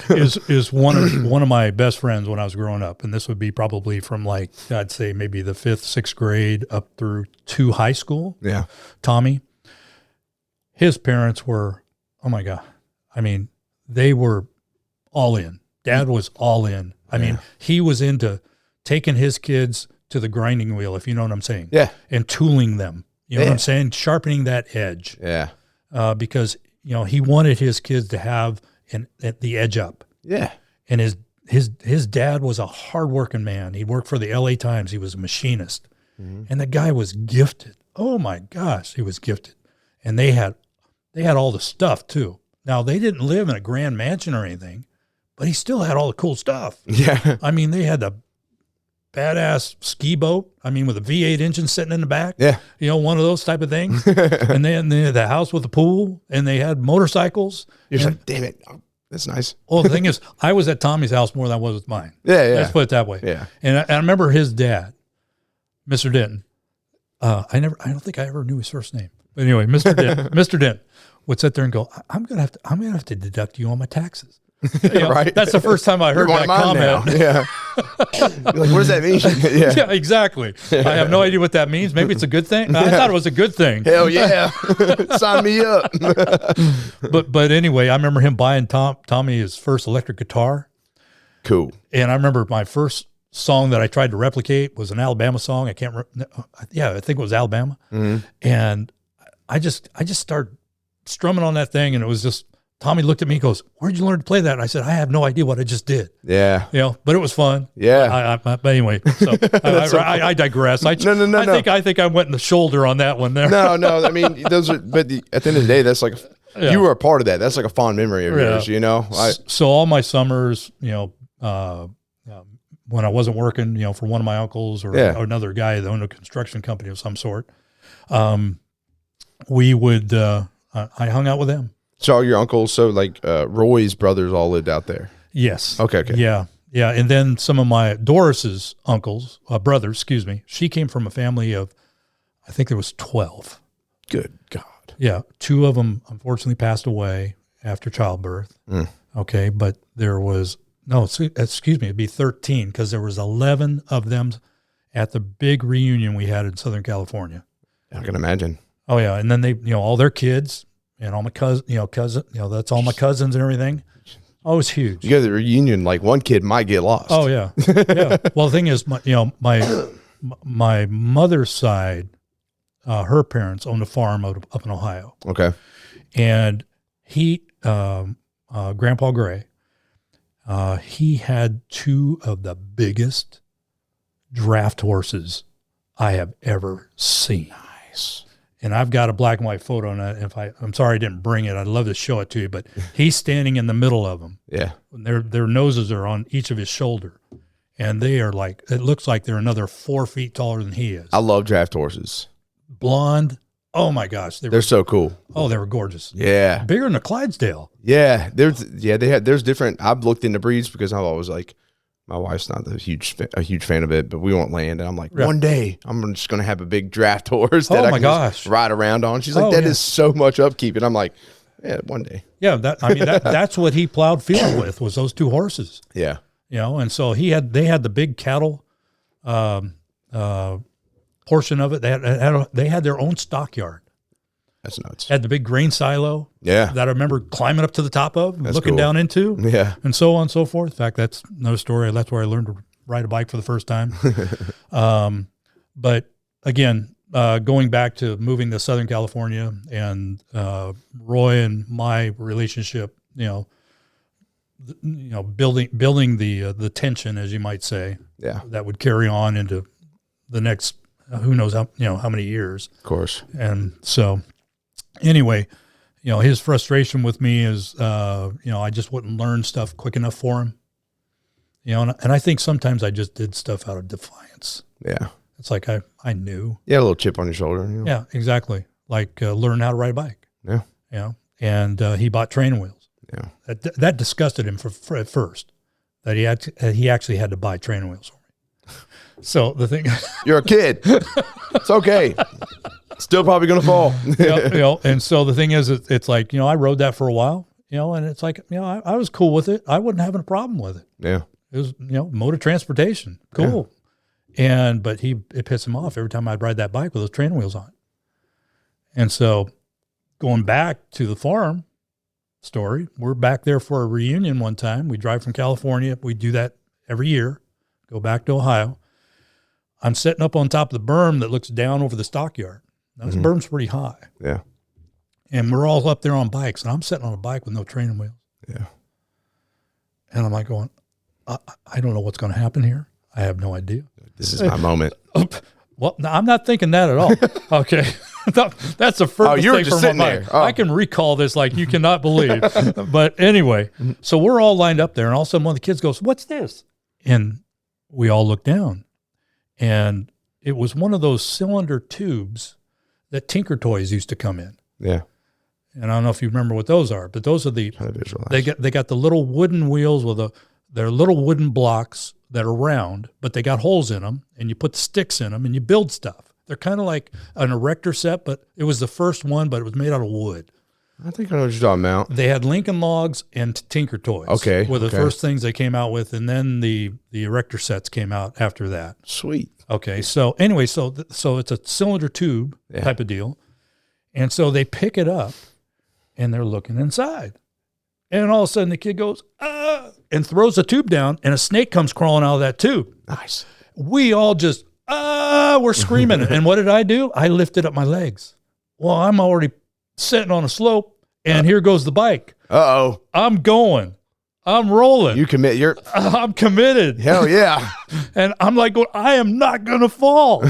is one of my best friends when I was growing up, and this would be probably from like I'd say maybe the 5th, 6th grade up through to high school. Yeah, Tommy. His parents were, oh my God, I mean, they were all in. Dad was all in. I mean, he was into taking his kids to the grinding wheel, if you know what I'm saying. Yeah, and tooling them. You know what I'm saying? Sharpening that edge. Yeah, because he wanted his kids to have the edge up. Yeah. And his dad was a hardworking man. He worked for the LA Times. He was a machinist. Mm-hmm. And the guy was gifted. Oh my gosh, he was gifted. And they had all the stuff too. Now they didn't live in a grand mansion or anything, but he still had all the cool stuff. Yeah. I mean, they had the badass ski boat. I mean, with a V8 engine sitting in the back. Yeah. One of those type of things. And then they had the house with a pool, and they had motorcycles. You're just like, damn it. Oh, that's nice. Well, the thing is, I was at Tommy's house more than I was with mine. Yeah. Let's put it that way. Yeah. And I remember his dad, Mr. Denton. I don't think I ever knew his first name. But anyway, Mr. Denton, Mr. Denton would sit there and go, I'm gonna have to deduct you on my taxes. Right. That's the first time I heard that comment. Now. Yeah. You're like, what does that mean? Yeah, exactly. I have no idea what that means. Maybe it's a good thing. I thought it was a good thing. Hell yeah. Sign me up. But anyway, I remember him buying Tommy his first electric guitar. Cool. And I remember my first song that I tried to replicate was an Alabama song. I think it was Alabama. Mm-hmm. And I just started strumming on that thing, and it was just, Tommy looked at me and goes, where'd you learn to play that? And I said, I have no idea what I just did. Yeah. But it was fun. Yeah. But anyway, so I digress. No. I think I went in the shoulder on that one there. No. I mean, those are, but at the end of the day, that's like, you were a part of that. That's like a fond memory of yours, So all my summers, when I wasn't working, for one of my uncles or another guy that owned a construction company of some sort, we would, I hung out with them. So all your uncles, Roy's brothers all lived out there? Yes. Okay. Yeah. And then some of my Doris's uncles, brothers, she came from a family of, I think there was 12. Good God. Yeah. 2 of them unfortunately passed away after childbirth. Mm. Okay. But there was, it'd be 13, because there was 11 of them at the big reunion we had in Southern California. I can imagine. Oh yeah. And then they, all their kids, and all my that's all my cousins and everything. Oh, it was huge. You go to the reunion, like one kid might get lost. Oh yeah. Yeah. Well, the thing is, my mother's side, her parents owned a farm up in Ohio. Okay. And he, Grandpa Gray, he had two of the biggest draft horses I have ever seen. Nice. And I've got a black and white photo on that. I'm sorry I didn't bring it. I'd love to show it to you, but he's standing in the middle of them. Yeah. Their noses are on each of his shoulder. And they are like, it looks like they're another 4 feet taller than he is. I love draft horses. Blonde. Oh my gosh. They're so cool. Oh, they were gorgeous. Yeah. Bigger than a Clydesdale. Yeah. There's different. I've looked into breeds because I've always like, my wife's not a huge fan of it, but we want land. And I'm like, one day I'm just going to have a big draft horse that I can just ride around on. She's like, that is so much upkeep. And I'm like, yeah, one day. Yeah. That's what he plowed field with, was those two horses. Yeah. You know, and so they had the big cattle portion of it. They had their own stockyard. That's nuts. Had the big grain silo. Yeah. That I remember climbing up to the top of, That's looking cool. down into. Yeah. And so on and so forth. In fact, that's another story. That's where I learned to ride a bike for the first time. But again, going back to moving to Southern California and Roy and my relationship, building the tension, as you might say, that would carry on into the next, who knows how many years. Of course. And so anyway, his frustration with me is, I just wouldn't learn stuff quick enough for him, and I think sometimes I just did stuff out of defiance. Yeah. It's like I knew. Yeah. A little chip on your shoulder. Yeah, exactly. Like learn how to ride a bike. Yeah. And he bought training wheels. Yeah. That disgusted him at first, that he actually had to buy training wheels for me. So the thing, you're a kid. It's okay. Still probably gonna fall. And so the thing is, it's like I rode that for a while, and it's like I was cool with it. I wasn't having a problem with it. Yeah, it was mode of transportation, cool. Yeah. But it pissed him off every time I'd ride that bike with those training wheels on. And so going back to the farm story, we're back there for a reunion one time. We drive from California. We do that every year. Go back to Ohio. I'm sitting up on top of the berm that looks down over the stockyard. Now, this berm's pretty high. Yeah. And we're all up there on bikes, and I'm sitting on a bike with no training wheels. Yeah. And I'm like going, I don't know what's going to happen here. I have no idea. This is my moment. Well, no, I'm not thinking that at all. Okay. That's the first you were thing just from my sitting mind. there. I can recall this like you cannot believe. But anyway, so we're all lined up there, and all of a sudden one of the kids goes, "What's this?" And we all look down. And it was one of those cylinder tubes that Tinker Toys used to come in. Yeah. And I don't know if you remember what those are, but those are they got the little wooden wheels with they're little wooden blocks that are round, but they got holes in them, and you put the sticks in them and you build stuff. They're kind of like an erector set, but it was the first one, but it was made out of wood. I think I know what you're talking about. They had Lincoln Logs and Tinker Toys. Okay. Were the first things they came out with, and then the erector sets came out after that. Sweet. Okay. So anyway, so it's a cylinder tube type of deal. And so they pick it up and they're looking inside. And all of a sudden the kid goes, and throws the tube down, and a snake comes crawling out of that tube. Nice. We all just, we're screaming. And what did I do? I lifted up my legs. Well, I'm already sitting on a slope, and here goes the bike. Uh-oh. I'm going. I'm rolling. You commit. I'm committed. Hell yeah. And I'm like, I am not going to fall.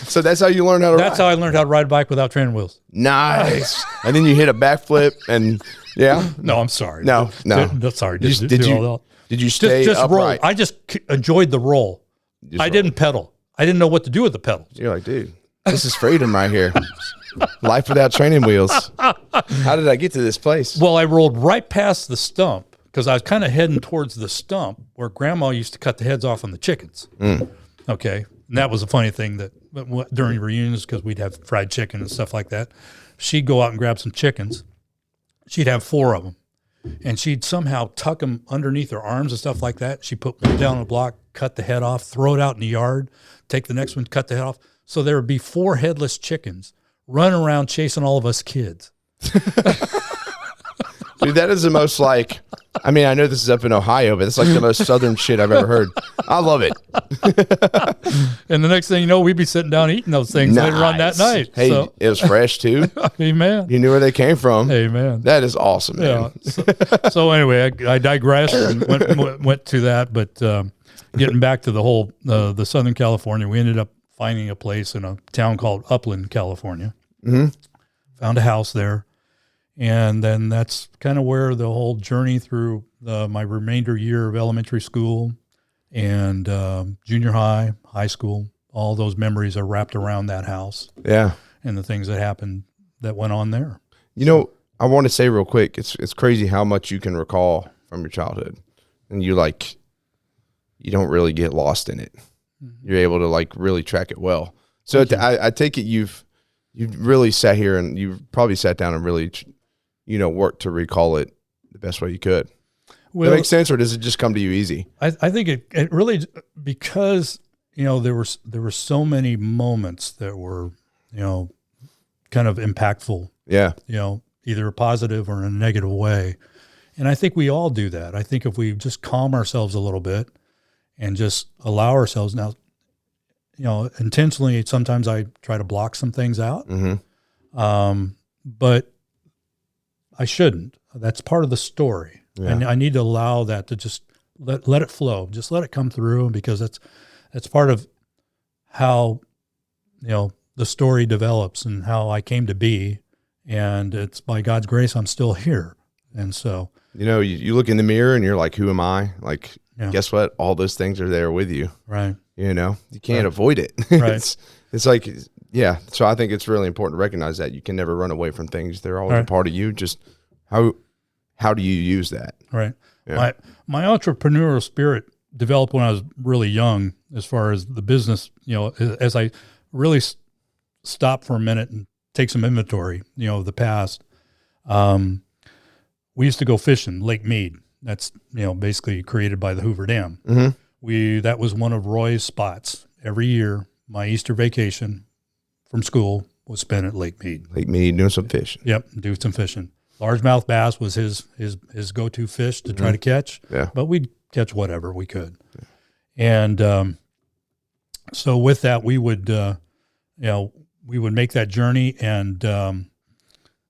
So that's how you learn how to ride? That's how I learned how to ride a bike without training wheels. Nice. And then you hit a backflip and, yeah. No, I'm sorry. No. Sorry. Did you stay just upright? roll. I just enjoyed the roll. I didn't pedal. I didn't know what to do with the pedals. You're like, dude, this is freedom right here. Life without training wheels. How did I get to this place? Well, I rolled right past the stump because I was kind of heading towards the stump where Grandma used to cut the heads off on the chickens. Okay. And that was a funny thing that during reunions, because we'd have fried chicken and stuff like that, she'd go out and grab some chickens. She'd have 4 of them. And she'd somehow tuck them underneath her arms and stuff like that. She'd put one down on the block, cut the head off, throw it out in the yard, take the next one, cut the head off. So there would be 4 headless chickens running around chasing all of us kids. Dude, that is the most like I mean, I know this is up in Ohio, but it's like the most southern shit I've ever heard. I love it. And the next thing you know, we'd be sitting down eating those things later on that night. Hey, so. It was fresh too. Amen. You knew where they came from. Amen. That is awesome, man. Yeah. So anyway, I digressed and went to that, but getting back to the whole the Southern California, we ended up finding a place in a town called Upland, California. Mm-hmm. Found a house there. And then that's kind of where the whole journey through my remainder year of elementary school and junior high, high school, all those memories are wrapped around that house. Yeah. And the things that happened that went on there. You know, I want to say real quick, it's crazy how much you can recall from your childhood. And you don't really get lost in it. Mm-hmm. You're able to really track it well. So I take it you've really sat here and you've probably sat down and really work to recall it the best way you could. Well, that makes sense, or does it just come to you easy? I think it really, because there were so many moments that were kind of impactful. Yeah. Either a positive or in a negative way, and I think we all do that. I think if we just calm ourselves a little bit and just allow ourselves now, intentionally. Sometimes I try to block some things out, but I shouldn't. That's part of the story. Yeah. And I need to allow that to just let it flow. Just let it come through, because that's part of how, the story develops and how I came to be. And it's by God's grace, I'm still here. And so, you look in the mirror and you're like, who am I? Guess what? All those things are there with you. Right. You can't avoid it. Right. It's like, yeah. So I think it's really important to recognize that you can never run away from things. They're always a part of you. Just how do you use that? Right. Yeah. My entrepreneurial spirit developed when I was really young, as far as the business, as I really stop for a minute and take some inventory, of the past. We used to go fishing, Lake Mead. That's, basically created by the Hoover Dam. Mm-hmm. That was one of Roy's spots. Every year, my Easter vacation from school was spent at Lake Mead. Lake Mead, doing some fishing. Yep, do some fishing. Largemouth bass was his go-to fish to try to catch. Yeah. But we'd catch whatever we could. Yeah. And so with that, we would, we would make that journey, and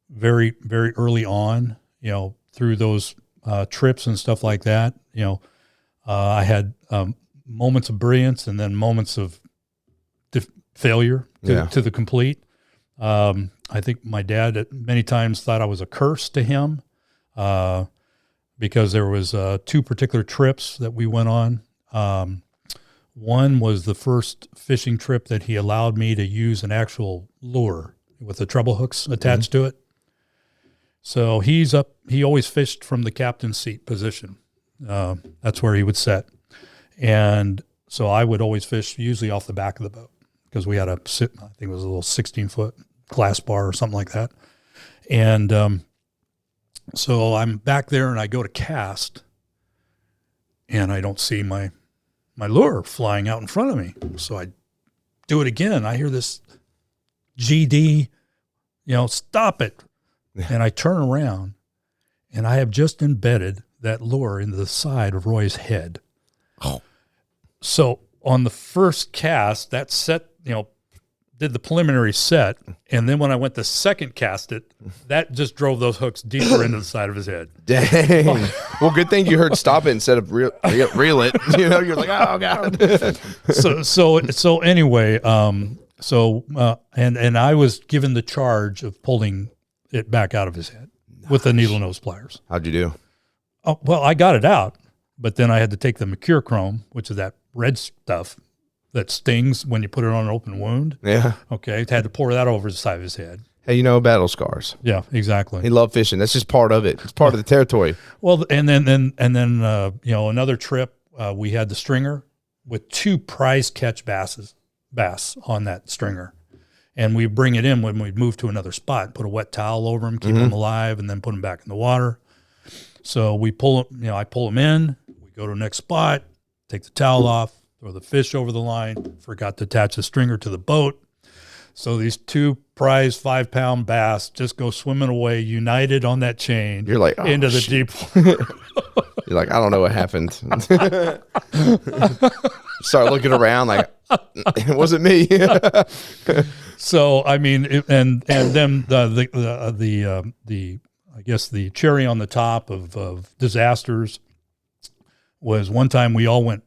very, very early on, through those trips and stuff like that, I had moments of brilliance and then moments of failure to the complete. I think my dad many times thought I was a curse to him, because there was two particular trips that we went on. One was the first fishing trip that he allowed me to use an actual lure with the treble hooks attached to it. So he always fished from the captain's seat position. That's where he would set. And so I would always fish usually off the back of the boat, because we had I think it was a little 16-foot glass bar or something like that. And so I'm back there and I go to cast, and I don't see my lure flying out in front of me. So I do it again. I hear this GD, stop it. And I turn around, and I have just embedded that lure into the side of Roy's head. Oh. So on the first cast, that set, did the preliminary set. And then when I went to second cast it, that just drove those hooks deeper into the side of his head. Dang. Well, good thing you heard stop it instead of reel it. You're like, oh God. So anyway, and I was given the charge of pulling it back out of his head with the needle nose pliers. How'd you do? Oh, well, I got it out, but then I had to take the mercurochrome, which is that red stuff that stings when you put it on an open wound. Yeah. Okay. Had to pour that over the side of his head. Hey, battle scars. Yeah, exactly. He loved fishing. That's just part of it. It's part of the territory. Well, and then another trip, we had the stringer with 2 prize catch bass on that stringer. And we bring it in when we move to another spot, put a wet towel over them, keep them alive, and then put them back in the water. So we pull them, I pull them in, we go to the next spot, take the towel off, throw the fish over the line, forgot to attach the stringer to the boat. So these 2 prize 5-pound bass just go swimming away, united on that chain. You're like, oh, into the shit. deep. You're like, I don't know what happened. Start looking around like, it wasn't me. So I mean, and then the I guess the cherry on the top of disasters was one time we all went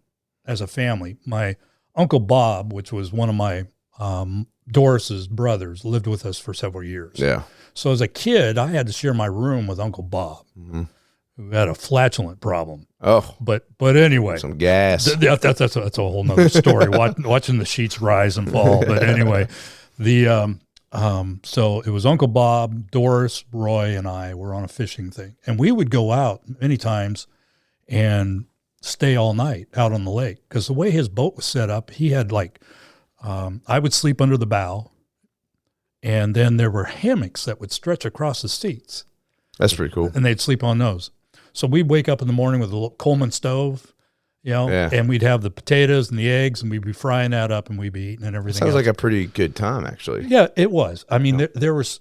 as a family. My Uncle Bob, which was one of my Doris's brothers, lived with us for several years. Yeah. So as a kid, I had to share my room with Uncle Bob, who had a flatulent problem. Oh, But anyway, some gas. that's a whole nother story. Watching the sheets rise and fall. But anyway, so it was Uncle Bob, Doris, Roy, and I were on a fishing thing, and we would go out many times and stay all night out on the lake because the way his boat was set up, he had like I would sleep under the bow, and then there were hammocks that would stretch across the seats. That's pretty cool. And they'd sleep on those. So we'd wake up in the morning with a little Coleman stove, and we'd have the potatoes and the eggs, and we'd be frying that up, and we'd be eating and everything. Sounds else. like a pretty good time, actually. Yeah, it was. I mean, there was,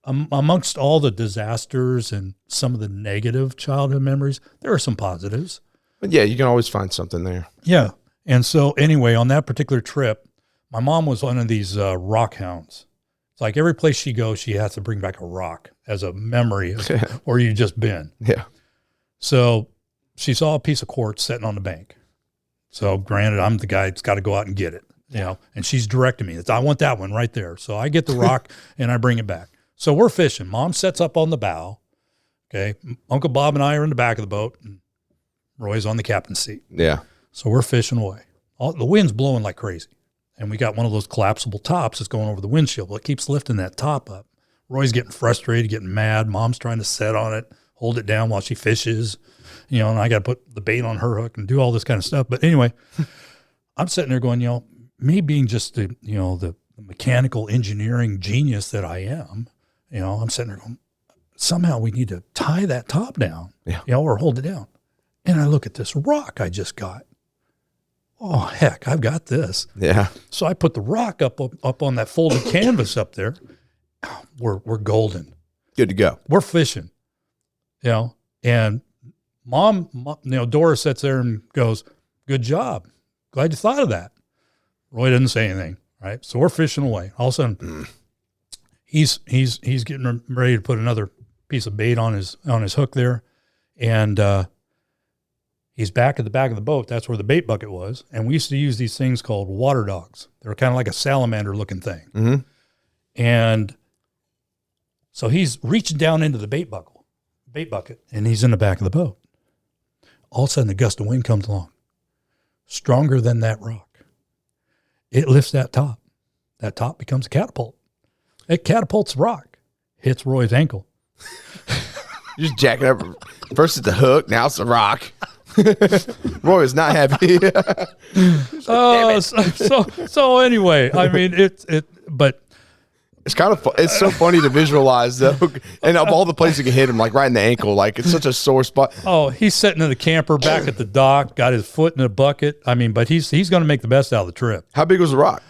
amongst all the disasters and some of the negative childhood memories, there are some positives. But yeah, you can always find something there. Yeah. And so anyway, on that particular trip, my mom was one of these rock hounds. It's like every place she goes, she has to bring back a rock as a memory of where you've just been. Yeah. So she saw a piece of quartz sitting on the bank. So granted, I'm the guy that's got to go out and get it, and she's directing me. I want that one right there. So I get the rock and I bring it back. So we're fishing. Mom sets up on the bow. Okay. Uncle Bob and I are in the back of the boat, and Roy's on the captain's seat. Yeah. So we're fishing away. The wind's blowing like crazy. And we got one of those collapsible tops that's going over the windshield. Well, it keeps lifting that top up. Roy's getting frustrated, getting mad. Mom's trying to set on it, hold it down while she fishes, and I got to put the bait on her hook and do all this kind of stuff. But anyway, I'm sitting there going, me being just the mechanical engineering genius that I am, I'm sitting there going, somehow we need to tie that top down, or hold it down. And I look at this rock I just got. Oh, heck, I've got this. Yeah. So I put the rock up on that folded canvas up there. We're golden. Good to go. We're fishing, and mom, Doris sits there and goes, good job. Glad you thought of that. Roy didn't say anything, right? So we're fishing away. All of a sudden, he's getting ready to put another piece of bait on his hook there. And, he's back at the back of the boat. That's where the bait bucket was. And we used to use these things called water dogs. They were kind of like a salamander looking thing. Mm-hmm. And so he's reaching down into the bait bucket, and he's in the back of the boat. All of a sudden, a gust of wind comes along, stronger than that rock. It lifts that top. That top becomes a catapult. It catapults the rock, hits Roy's ankle. You're just jacking up. First it's the hook, now it's the rock. Roy is not happy. So anyway, I mean, but it's kind of it's so funny to visualize though, and of all the places you can hit him, like right in the ankle, like it's such a sore spot. Oh, he's sitting in the camper back at the dock, got his foot in a bucket. I mean, but he's going to make the best out of the trip. How big was the rock?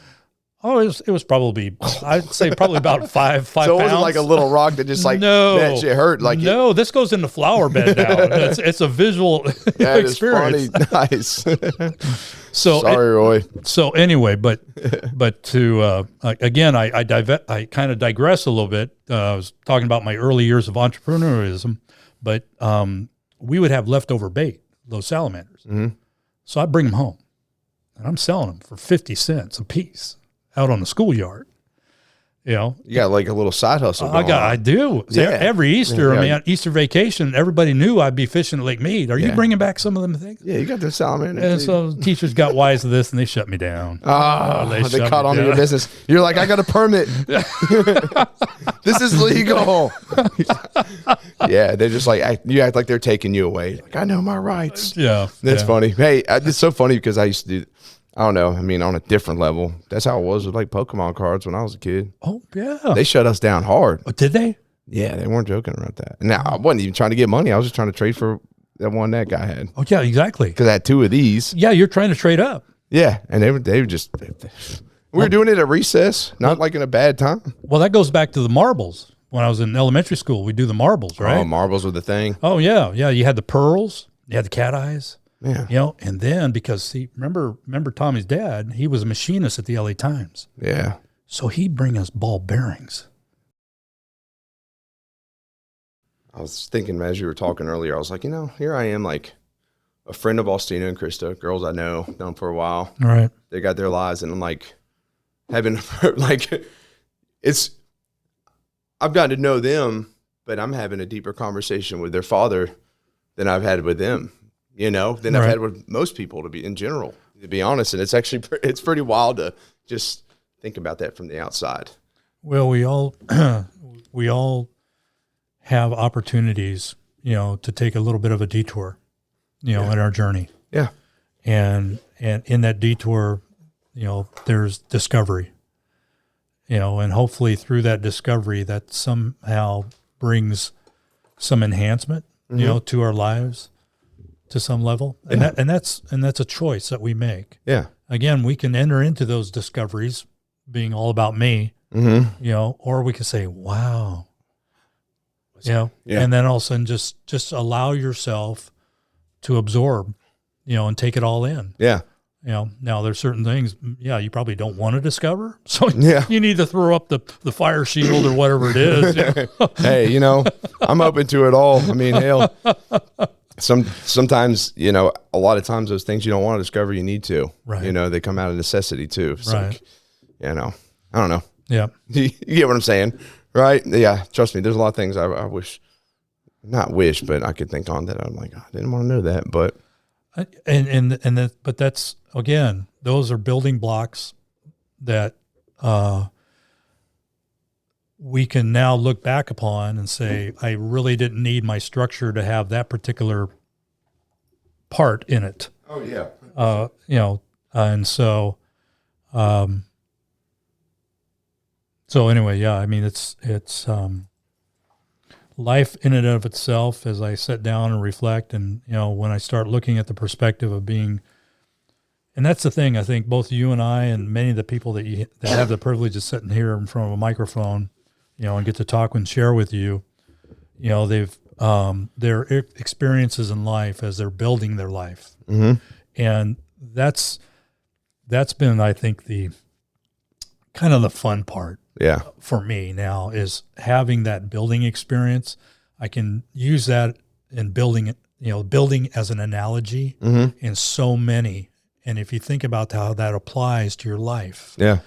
Oh, it was probably, I'd say probably about five so pounds. So it wasn't like a little rock that just like, that shit hurt. Like this goes in the flower bed now. It's a visual experience. That is funny. Nice. So sorry, Roy. So anyway, but to, again, I kind of digress a little bit. I was talking about my early years of entrepreneurism, but we would have leftover bait, those salamanders. Mm-hmm. So I'd bring them home and I'm selling them for 50 cents a piece out on the schoolyard. You got like a little side hustle. I do. So every Easter, Easter vacation, everybody knew I'd be fishing at Lake Mead. Are you bringing back some of them things? Yeah, you got the salamander. And so teachers got wise to this and they shut me down. They caught on to your business. You're like, I got a permit. This is legal. Yeah, they're just like, you act like they're taking you away. Like, I know my rights. Yeah. That's funny. Hey, it's so funny because I used to do, I don't know. I mean, on a different level. That's how it was with like Pokemon cards when I was a kid. Oh, yeah. They shut us down hard. Oh, did they? Yeah, they weren't joking about that. Now, I wasn't even trying to get money. I was just trying to trade for that one that guy had. Oh, yeah, exactly. Because I had two of these. Yeah, you're trying to trade up. Yeah, and they were just, We were doing it at recess, not like in a bad time. Well, that goes back to the marbles. When I was in elementary school, we do the marbles, right? Oh, marbles were the thing. Oh, yeah. Yeah. You had the pearls, you had the cat eyes, Yeah. you know, and then because, see, remember Tommy's dad, he was a machinist at the LA Times. Yeah. So he'd bring us ball bearings. I was thinking as you were talking earlier, I was like, here I am, like a friend of Austina and Krista, girls I know, known for a while. All right. They got their lives, and I'm like having like I've gotten to know them, but I'm having a deeper conversation with their father than I've had with them, than I've had with most people to be honest. And it's actually, it's pretty wild to just think about that from the outside. Well, we all have opportunities, to take a little bit of a detour, in our journey. Yeah. And in that detour, there's discovery, and hopefully through that discovery that somehow brings some enhancement, to our lives to some level. And that's a choice that we make. Yeah. Again, we can enter into those discoveries being all about me, or we can say, wow, and then all of a sudden just allow yourself to absorb, and take it all in. Yeah. Now there's certain things, you probably don't want to discover. So you need to throw up the fire shield or whatever it is. Hey, I'm open to it all. I mean, hell, sometimes, a lot of times those things you don't want to discover, you need to, right. They come out of necessity too. So, right. I don't know. Yeah. You get what I'm saying? Right. Yeah. Trust me. There's a lot of things I but I could think on that. I'm like, I didn't want to know that, but. But that's, again, those are building blocks that we can now look back upon and say, I really didn't need my structure to have that particular part in it. Oh yeah. And so, so anyway, I mean, it's life in and of itself, as I sit down and reflect, and when I start looking at the perspective of being, and that's the thing, I think both you and I and many of the people that have the privilege of sitting here in front of a microphone, and get to talk and share with you, they've their experiences in life as they're building their life, and that's been, I think, the kind of the fun part. Yeah. For me now is having that building experience. I can use that in building as an analogy in so many. And if you think about how that applies to your life, when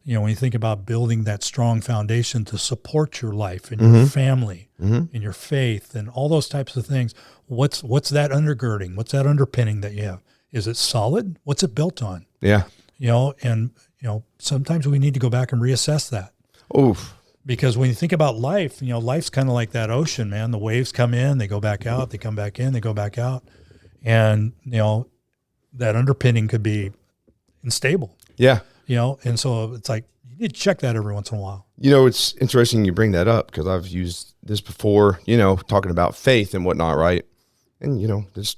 you think about building that strong foundation to support your life and your family and your faith and all those types of things, what's that undergirding? What's that underpinning that you have? Is it solid? What's it built on? Yeah. Sometimes we need to go back and reassess that. Oof. Because when you think about life, life's kind of like that ocean, man. The waves come in, they go back out, they come back in, they go back out. And, that underpinning could be unstable. Yeah. And so it's like, you need to check that every once in a while. It's interesting you bring that up because I've used this before, talking about faith and whatnot, right? And, there's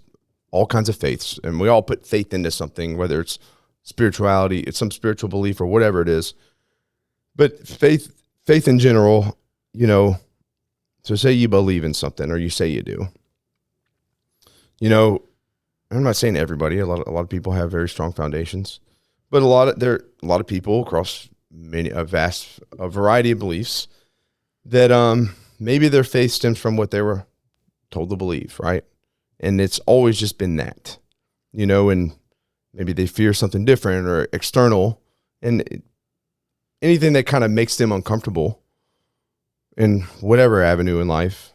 all kinds of faiths, and we all put faith into something, whether it's spirituality, it's some spiritual belief or whatever it is. But faith in general, so say you believe in something or you say you do, I'm not saying everybody, a lot of people have very strong foundations, but a lot of people across a variety of beliefs that maybe their faith stems from what they were told to believe, right? And it's always just been that, and maybe they fear something different or external, and anything that kind of makes them uncomfortable in whatever avenue in life.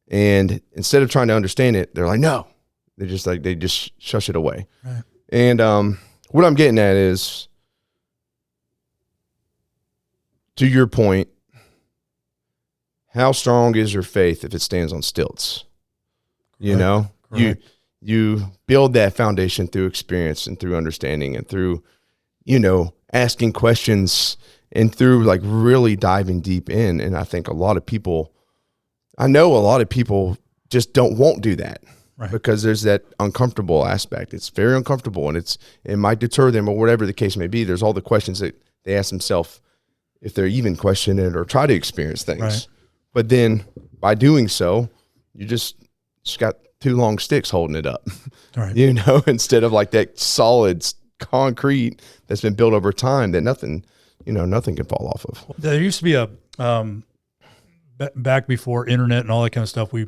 And instead of trying to understand it, they're like, no, they just shush it away. Right. And what I'm getting at is, to your point, how strong is your faith if it stands on stilts? Correct. You build that foundation through experience and through understanding and through, asking questions and through like really diving deep in. And I think I know a lot of people just won't do that. Right. because there's that uncomfortable aspect. It's very uncomfortable, and it might deter them, or whatever the case may be. There's all the questions that they ask themselves if they're even question it or try to experience things. Right. But then by doing so, you just got two long sticks holding it up, Right. Instead of like that solid concrete that's been built over time that nothing can fall off of. There used to be a, back before internet and all that kind of stuff, we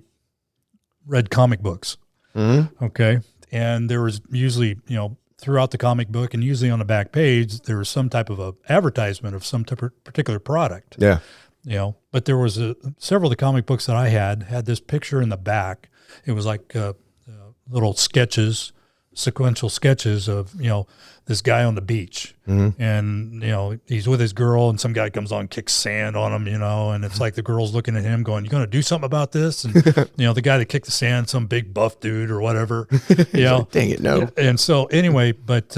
read comic books. Mm-hmm. Okay. And there was usually, throughout the comic book and usually on the back page, there was some type of a advertisement of some particular product. Yeah. But there was several of the comic books that I had this picture in the back. It was like little sketches, sequential sketches of, this guy on the beach. Mm-hmm. And, he's with his girl and some guy comes on, kicks sand on him, and it's like the girl's looking at him going, you going to do something about this? And, the guy that kicked the sand, some big buff dude or whatever, Like, dang it, no. And so anyway, but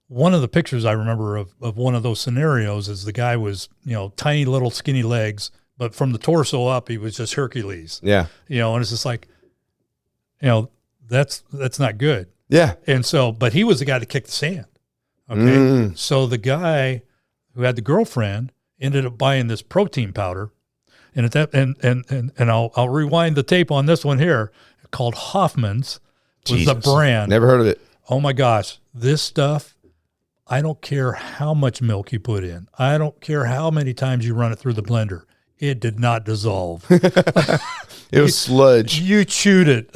one of the pictures I remember of one of those scenarios is the guy was, tiny little skinny legs, but from the torso up, he was just Hercules. Yeah. And it's just like, that's not good. Yeah. And so, but he was the guy that kicked the sand. Okay. So the guy who had the girlfriend ended up buying this protein powder. And at that, and I'll rewind the tape on this one here, called Hoffman's was the brand. Never heard of it. Oh my gosh. This stuff, I don't care how much milk you put in. I don't care how many times you run it through the blender. It did not dissolve. It was sludge. You chewed it.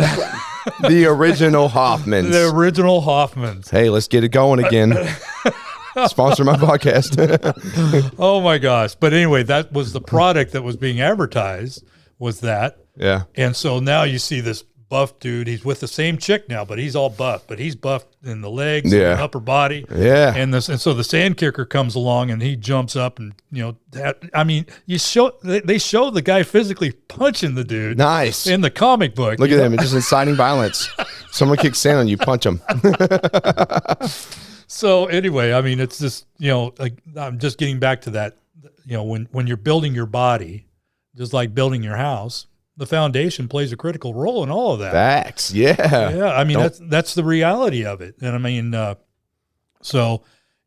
The original Hoffman's. The original Hoffman's. Hey, let's get it going again. Sponsor my podcast. Oh my gosh. But anyway, that was the product that was being advertised, was that. Yeah. And so now you see this buff dude. He's with the same chick now, but he's all buff. But he's buffed in the legs, and the upper body. Yeah. And so the sand kicker comes along and he jumps up and, they show the guy physically punching the dude. Nice. In the comic book. Look at him. It's just inciting violence. Someone kicks sand on you, punch him. So anyway, it's just, I'm just getting back to that, when you're building your body, just like building your house, the foundation plays a critical role in all of that. Facts. Yeah. Yeah. That's the reality of it. And so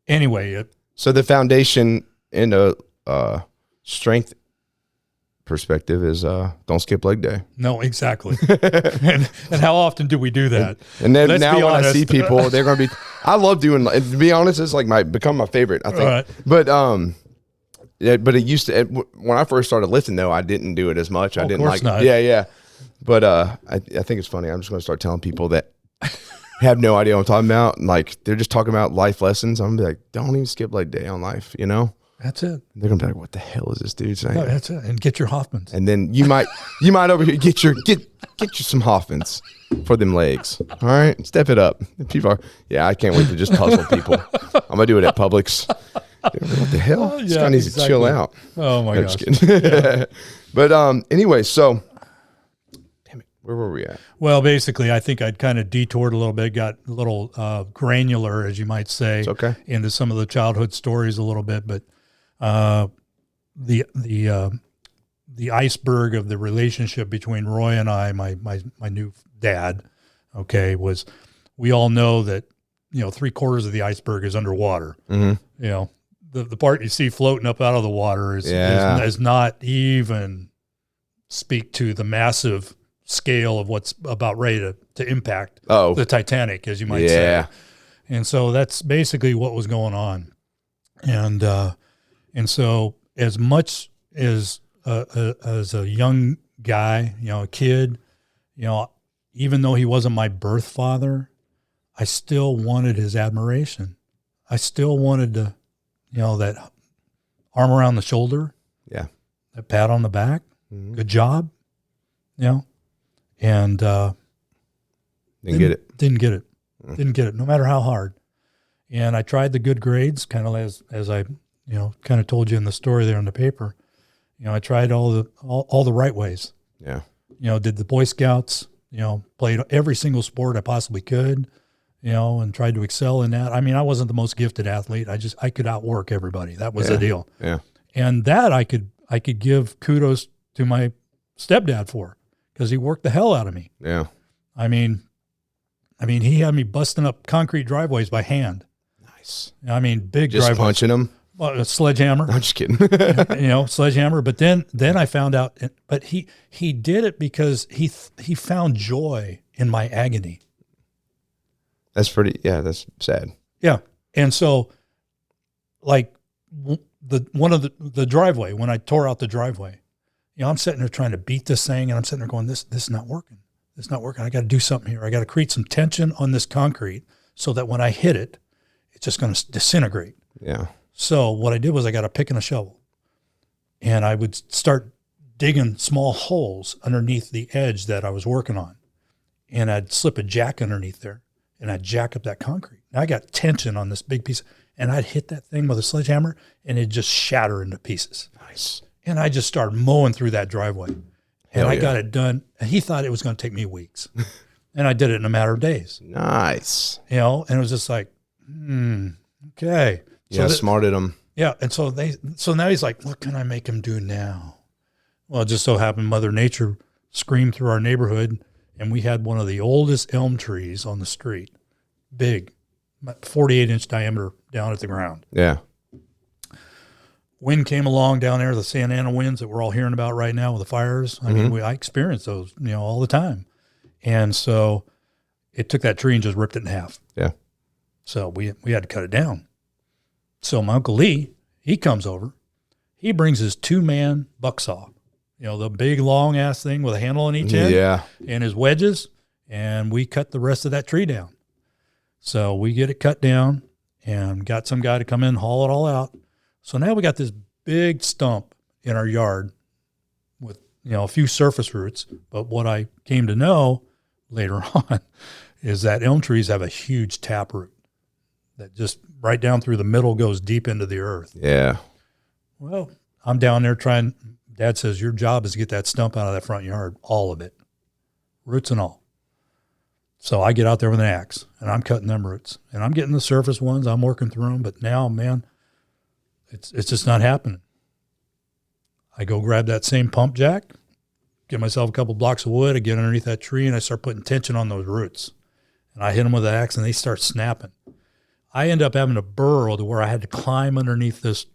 anyway. So the foundation in a strength perspective is don't skip leg day. No, exactly. and how often do we do that? And then now when I see people, they're going to be, I love doing, to be honest, it's like become my favorite, I think. Right. But, yeah, but it used to, when I first started lifting though, I didn't do it as much. I didn't like, not. Yeah. But, I think it's funny. I'm just going to start telling people that have no idea what I'm talking about. And like, they're just talking about life lessons. I'm going to be like, don't even skip leg day on life, That's it. They're going to be like, what the hell is this dude saying? No, that's it. And get your Hoffman's. And then you might over here get you some Hoffman's for them legs. All right. Step it up. People are, I can't wait to just puzzle people. I'm going to do it at Publix. What the hell? This guy needs to chill out. Oh my gosh. Yeah. But anyway, so damn it, where were we at? Well, basically, I think I'd kind of detoured a little bit, got a little granular, as you might say, It's okay. into some of the childhood stories a little bit. But the iceberg of the relationship between Roy and I, my new dad, was we all know that 3/4 of the iceberg is underwater. Mm-hmm. The part you see floating up out of the water is not even speak to the massive scale of what's about ready to impact the Titanic, as you might say. And so that's basically what was going on. And so as much as a young guy, a kid, even though he wasn't my birth father, I still wanted his admiration. I still wanted to, that arm around the shoulder. Yeah. That pat on the back. Mm-hmm. Good job. And Didn't get it. Didn't get it, no matter how hard. And I tried the good grades, kind of as I, kind of told you in the story there in the paper. I tried all the right ways. Yeah. Did the Boy Scouts, played every single sport I possibly could, and tried to excel in that. I wasn't the most gifted athlete. I could outwork everybody. That was the deal. Yeah. And that I could give kudos to my stepdad for, because he worked the hell out of me. Yeah. I mean, he had me busting up concrete driveways by hand. Nice. I mean, big Just driveways. punching them. Well, a sledgehammer. I'm just kidding. Sledgehammer. But then I found out, but he did it because he found joy in my agony. That's sad. Yeah. And so like the driveway, when I tore out the driveway, I'm sitting there trying to beat this thing, and I'm sitting there going, this is not working. It's not working. I got to do something here. I got to create some tension on this concrete so that when I hit it, it's just going to disintegrate. Yeah. So what I did was I got a pick and a shovel, and I would start digging small holes underneath the edge that I was working on. And I'd slip a jack underneath there, and I'd jack up that concrete. Now I got tension on this big piece, and I'd hit that thing with a sledgehammer, and it'd just shatter into pieces. Nice. And I just started mowing through that driveway. And I got it done. And he thought it was going to take me weeks. And I did it in a matter of days. Nice. And it was just like, okay. Yeah, smarted him. Yeah. And so now he's like, what can I make him do now? Well, it just so happened Mother Nature screamed through our neighborhood, and we had one of the oldest elm trees on the street. Big, 48-inch diameter down at the ground. Yeah. Wind came along down there, the Santa Ana winds that we're all hearing about right now with the fires. I mean, I experience those, all the time. And so it took that tree and just ripped it in half. Yeah. So we had to cut it down. So my Uncle Lee, he comes over. He brings his 2-man buck saw, the big long ass thing with a handle on each end. Yeah. And his wedges. And we cut the rest of that tree down. So we get it cut down and got some guy to come in and haul it all out. So now we got this big stump in our yard with, a few surface roots. But what I came to know later on is that elm trees have a huge taproot that just right down through the middle goes deep into the earth. Yeah. Well, I'm down there trying. Dad says, your job is to get that stump out of that front yard, all of it, roots and all. So I get out there with an axe, and I'm cutting them roots. And I'm getting the surface ones. I'm working through them. But now, man, it's just not happening. I go grab that same pump jack, get myself a couple blocks of wood, I get underneath that tree, and I start putting tension on those roots. And I hit them with an axe, and they start snapping. I end up having to burrow to where I had to climb underneath this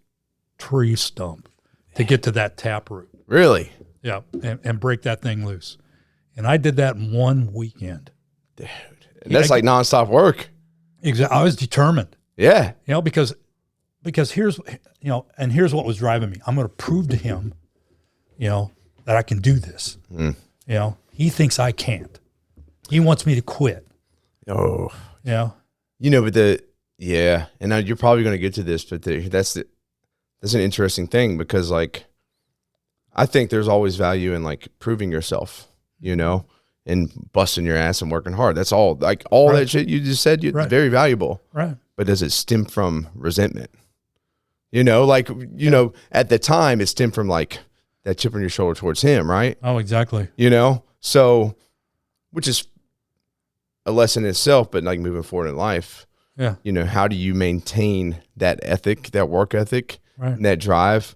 tree stump to get to that taproot. Really? Yeah, and break that thing loose. And I did that in one weekend. Dude. And that's like nonstop work. Exactly. I was determined. Yeah. Because here's what was driving me. I'm going to prove to him, that I can do this. He thinks I can't. He wants me to quit. Oh. Yeah. But and now you're probably going to get to this, but that's an interesting thing because like, I think there's always value in like proving yourself, and busting your ass and working hard. That's all, like all right. that shit you just said, it's very valuable. Right. But does it stem from resentment? At the time it stemmed from like that chip on your shoulder towards him, right? Oh, exactly. So, which is a lesson in itself, but like moving forward in life, yeah. How do you maintain that ethic, that work ethic, right. and that drive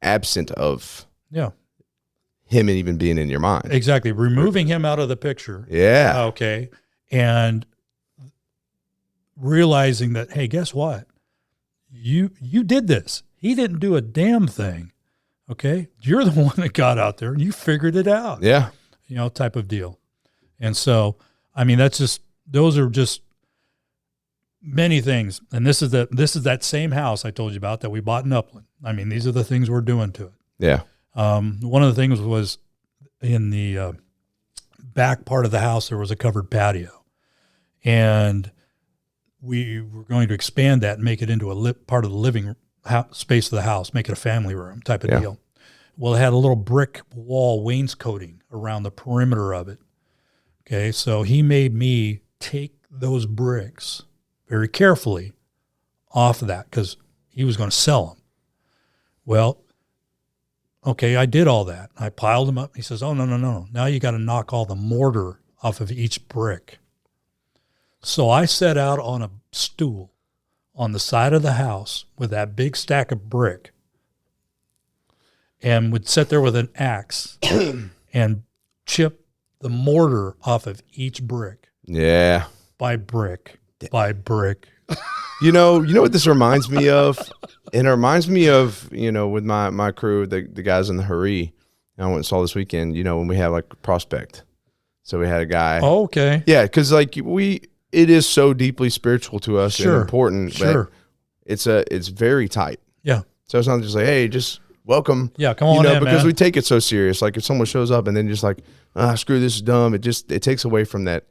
absent of him even being in your mind? Exactly. Removing him out of the picture. Yeah. Okay. And realizing that, hey, guess what? You did this. He didn't do a damn thing. Okay. You're the one that got out there and you figured it out. Yeah. Type of deal. And so, I mean, those are just many things. And this is that same house I told you about that we bought in Upland. I mean, these are the things we're doing to it. Yeah. One of the things was in the back part of the house, there was a covered patio, and we were going to expand that and make it into a part of the living space of the house, make it a family room type of deal. Well, it had a little brick wall wainscoting around the perimeter of it. Okay. So he made me take those bricks very carefully off of that because he was going to sell them. Well, okay, I did all that. I piled them up. He says, oh, no. Now you got to knock all the mortar off of each brick. So I set out on a stool on the side of the house with that big stack of brick and would sit there with an axe and chip the mortar off of each brick. Yeah. By brick. By brick. You know what this reminds me of? And it reminds me of, with my crew, the guys in the Hurry. I went and saw this weekend, when we have like prospect. So we had a guy. Oh, okay. Yeah, because like it is so deeply spiritual to us and important. Sure. But it's very tight. Yeah. So it's not just like, hey, just welcome. Yeah, come on in, because man. we take it so serious. Like if someone shows up and then just like, screw this is dumb. It takes away from that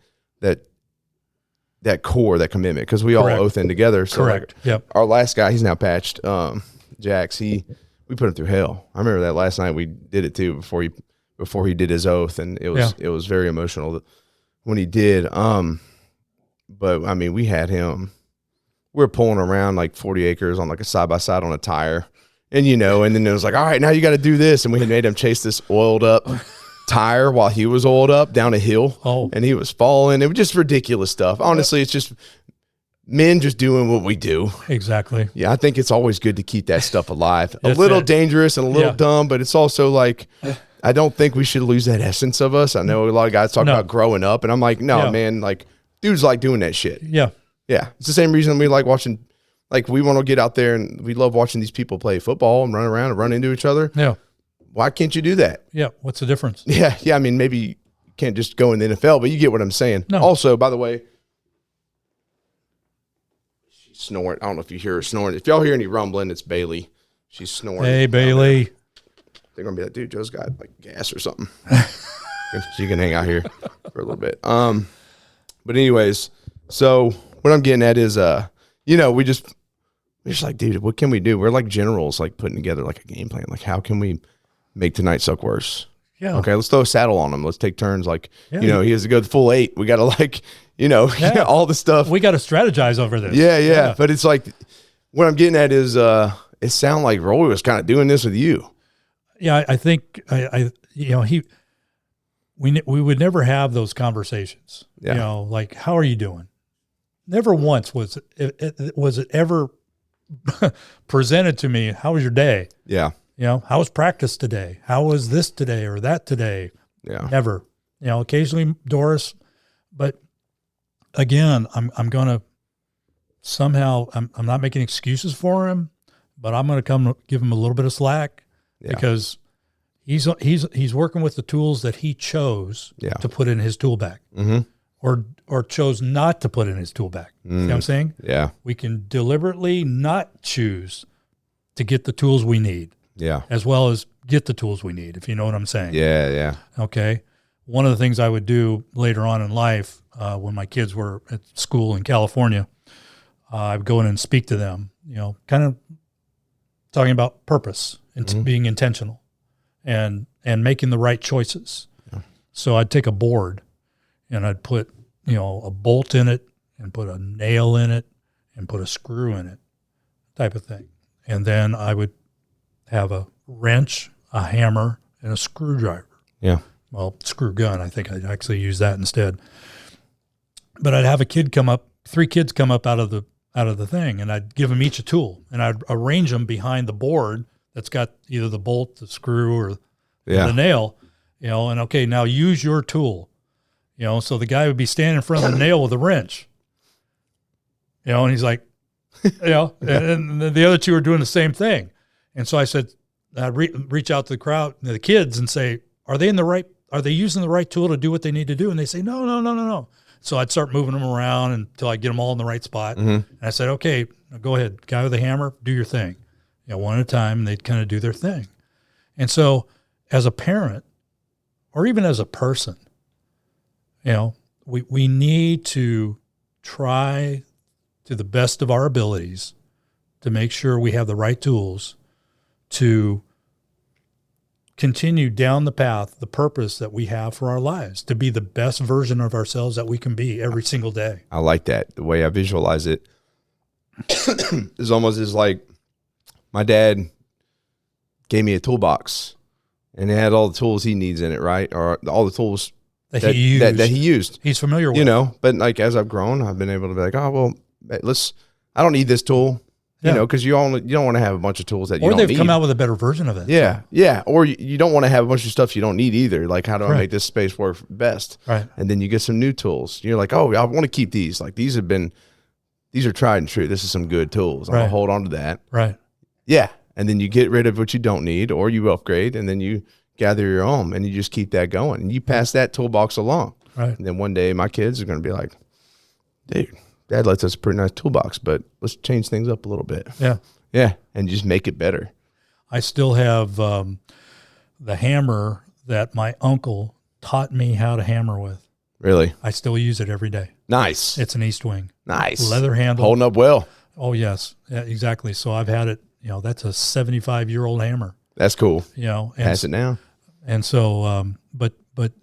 core, that commitment, because we all oath in together. So Correct. Like, yep. Our last guy, he's now patched. Jax, we put him through hell. I remember that last night we did it too before he did his oath, and it was very emotional when he did. But I mean, we had him. We're pulling around like 40 acres on like a side by side on a tire, and and then it was like, all right, now you got to do this, and we had made him chase this oiled up tire while he was oiled up down a hill, and he was falling. It was just ridiculous stuff. Honestly, it's just men just doing what we do. Exactly. Yeah, I think it's always good to keep that stuff alive. A little dangerous and a little dumb, but it's also like, I don't think we should lose that essence of us. I know a lot of guys talk about growing up, and I'm like, no, man, like dudes like doing that shit. Yeah. Yeah. It's the same reason we like watching, like we want to get out there and we love watching these people play football and run around and run into each other. Yeah. Why can't you do that? Yeah. What's the difference? Yeah. Yeah. I mean, maybe you can't just go in the NFL, but you get what I'm saying. No. Also, by the way, she's snoring. I don't know if you hear her snoring. If y'all hear any rumbling, it's Bailey. She's snoring. Hey, Bailey. They're going to be like, dude, Joe's got like gas or something. She can hang out here for a little bit. But anyways, so what I'm getting at is, we're just like, dude, what can we do? We're like generals, like putting together like a game plan. Like, how can we make tonight suck worse? Yeah. Okay, let's throw a saddle on him. Let's take turns. Like, he has to go the full 8. We got to like, all the stuff. We got to strategize over this. Yeah. But it's like, what I'm getting at is, it sounded like Roy was kind of doing this with you. Yeah, I think we would never have those conversations. Yeah. Like, how are you doing? Never once was it ever presented to me, how was your day? Yeah. How was practice today? How was this today or that today? Yeah. Never. Occasionally Doris, but again, I'm going to somehow, I'm not making excuses for him, but I'm going to come give him a little bit of slack because he's working with the tools that he chose to put in his tool bag. Mm-hmm. Or chose not to put in his tool bag. You know what I'm saying? Yeah. We can deliberately not choose to get the tools we need. Yeah. As well as get the tools we need, if you know what I'm saying. Yeah. Okay. One of the things I would do later on in life, when my kids were at school in California, I would go in and speak to them, kind of talking about purpose and being intentional and making the right choices. Yeah. So I'd take a board and I'd put, a bolt in it and put a nail in it and put a screw in it type of thing. And then I would have a wrench, a hammer, and a screwdriver. Yeah. Well, screw gun, I think I'd actually use that instead. But I'd have 3 kids come up out of the thing, and I'd give them each a tool, and I'd arrange them behind the board that's got either the bolt, the screw, or the nail, and okay, now use your tool. So the guy would be standing in front of the nail with a wrench, and he's like, and the other 2 are doing the same thing. And so I said, I'd reach out to the crowd, the kids, and say, are they using the right tool to do what they need to do? And they say, no. So I'd start moving them around until I get them all in the right spot. Mm-hmm. And I said, okay, go ahead, guy with the hammer, do your thing. One at a time, and they'd kind of do their thing. And so as a parent, or even as a person, we need to try to the best of our abilities to make sure we have the right tools to continue down the path, the purpose that we have for our lives, to be the best version of ourselves that we can be every single day. I like that. The way I visualize it is almost as like my dad gave me a toolbox and it had all the tools he needs in it, right? Or all the tools that he used. He's familiar with. But like as I've grown, I've been able to be like, oh, well, I don't need this tool. You know, because you don't want to have a bunch of tools that you or don't need. Or they've come out with a better version of it. Yeah, yeah. Or you don't want to have a bunch of stuff you don't need either. Like, how do I make this space work best? Right. And then you get some new tools. You're like, oh, I want to keep these. Like, these are tried and true. This is some good tools. I'm going to hold on to that. Right. Yeah. And then you get rid of what you don't need, or you upgrade, and then you gather your own, and you just keep that going. And you pass that toolbox along. Right. And then one day my kids are going to be like, dude, Dad lets us a pretty nice toolbox, but let's change things up a little bit. Yeah. Yeah, and just make it better. I still have the hammer that my uncle taught me how to hammer with. Really? I still use it every day. Nice. It's an East Wing. Nice. Leather handle. Holding up well. Oh, yes. Yeah, exactly. So I've had it, that's a 75-year-old hammer. That's cool. And pass it now. And so, but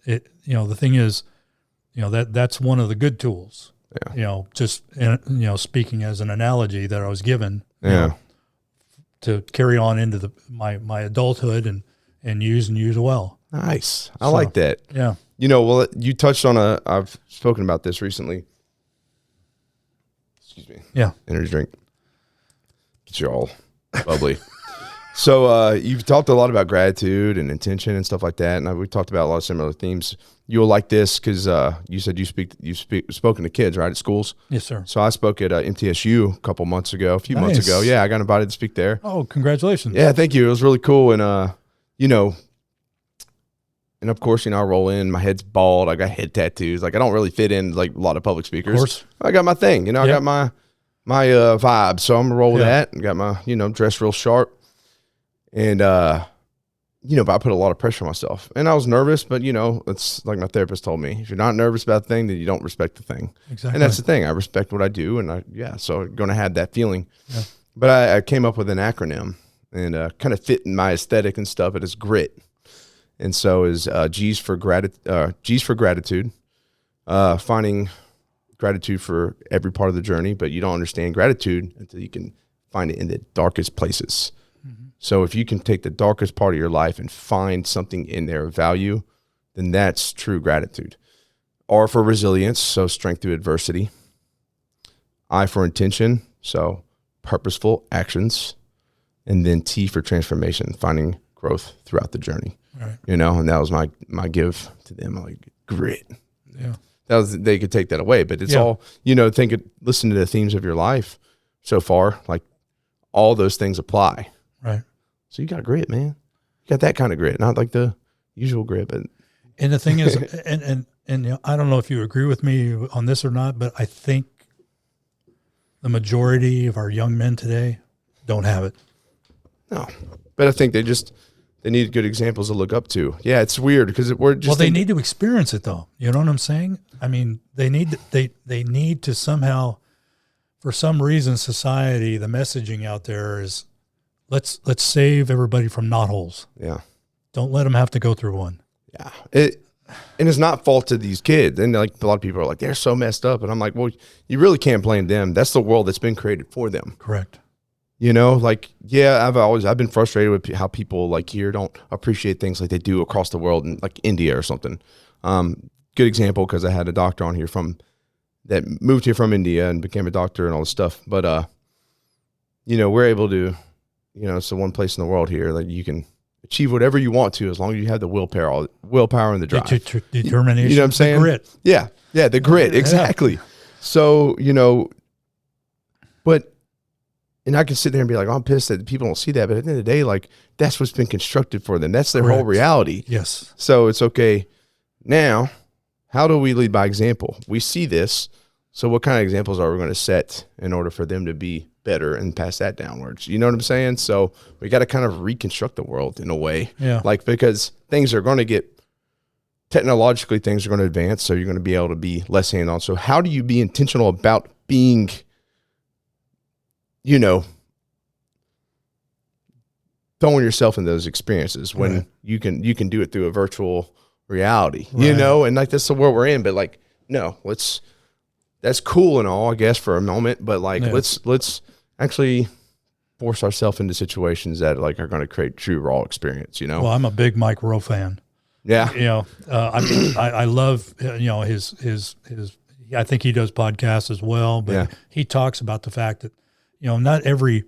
it, the thing is, that's one of the good tools. Yeah. Just, speaking as an analogy that I was given. Yeah. To carry on into my adulthood and use well. Nice. I like that. Yeah. Well, you touched on I've spoken about this recently. Excuse me. Yeah. Energy drink. Get you all bubbly. So you've talked a lot about gratitude and intention and stuff like that, and we've talked about a lot of similar themes. You'll like this because you said you've spoken to kids, right, at schools? Yes, sir. So I spoke at MTSU a few months ago. Yeah, I got invited to speak there. Oh, congratulations. Yeah, thank you. It was really cool, and and of course, I roll in. My head's bald. I got head tattoos. Like, I don't really fit in like a lot of public speakers. Of course. I got my thing. I got my vibe. So I'm gonna roll with that. I got my dress real sharp. And, but I put a lot of pressure on myself, and I was nervous, but it's like my therapist told me, if you're not nervous about the thing, then you don't respect the thing. Exactly. And that's the thing. I respect what I do. And so I'm going to have that feeling, but I came up with an acronym and, kind of fit in my aesthetic and stuff. It is GRIT. And so is, G's for gratitude, finding gratitude for every part of the journey, but you don't understand gratitude until you can find it in the darkest places. So if you can take the darkest part of your life and find something in there of value, then that's true gratitude. R for resilience, so strength through adversity. I for intention, so purposeful actions. And then T for transformation, finding growth throughout the journey. Right. And that was my give to them, like grit. Yeah. They could take that away, but it's all, listen to the themes of your life so far, like all those things apply. Right. So you got grit, man. You got that kind of grit, not like the usual grit, but. And the thing is, and I don't know if you agree with me on this or not, but I think the majority of our young men today don't have it. No, but I think they need good examples to look up to. Yeah, it's weird because we're just. Well, they need to experience it though. You know what I'm saying? I mean, they need to somehow, for some reason, society, the messaging out there is, let's save everybody from knotholes. Yeah. Don't let them have to go through one. Yeah. And it's not fault to these kids. And like a lot of people are like, they're so messed up. And I'm like, well, you really can't blame them. That's the world that's been created for them. Correct. I've been frustrated with how people like here don't appreciate things like they do across the world in like India or something. Good example, because I had a doctor on here that moved here from India and became a doctor and all this stuff. But, we're able to, it's the one place in the world here that you can achieve whatever you want to, as long as you have the willpower and the drive. Determination. You know what I'm saying? The grit. Yeah. Yeah. The grit. Exactly. Yeah. So, and I can sit there and be like, oh, I'm pissed that people don't see that. But at the end of the day, like, that's what's been constructed for them. That's their whole reality. Yes. So it's okay. Now, how do we lead by example? We see this. So what kind of examples are we going to set in order for them to be better and pass that downwards? You know what I'm saying? So we got to kind of reconstruct the world in a way. Yeah. Like, because things are going to get, technologically, things are going to advance. So you're going to be able to be less hands-on. So how do you be intentional about being, throwing yourself in those experiences when you can do it through a virtual reality, and like, that's the world we're in. But like, no, that's cool and all, I guess, for a moment, but like, let's actually force ourselves into situations that like are going to create true raw experience, Well, I'm a big Mike Rowe fan. Yeah. I love, his I think he does podcasts as well, but he talks about the fact that, not every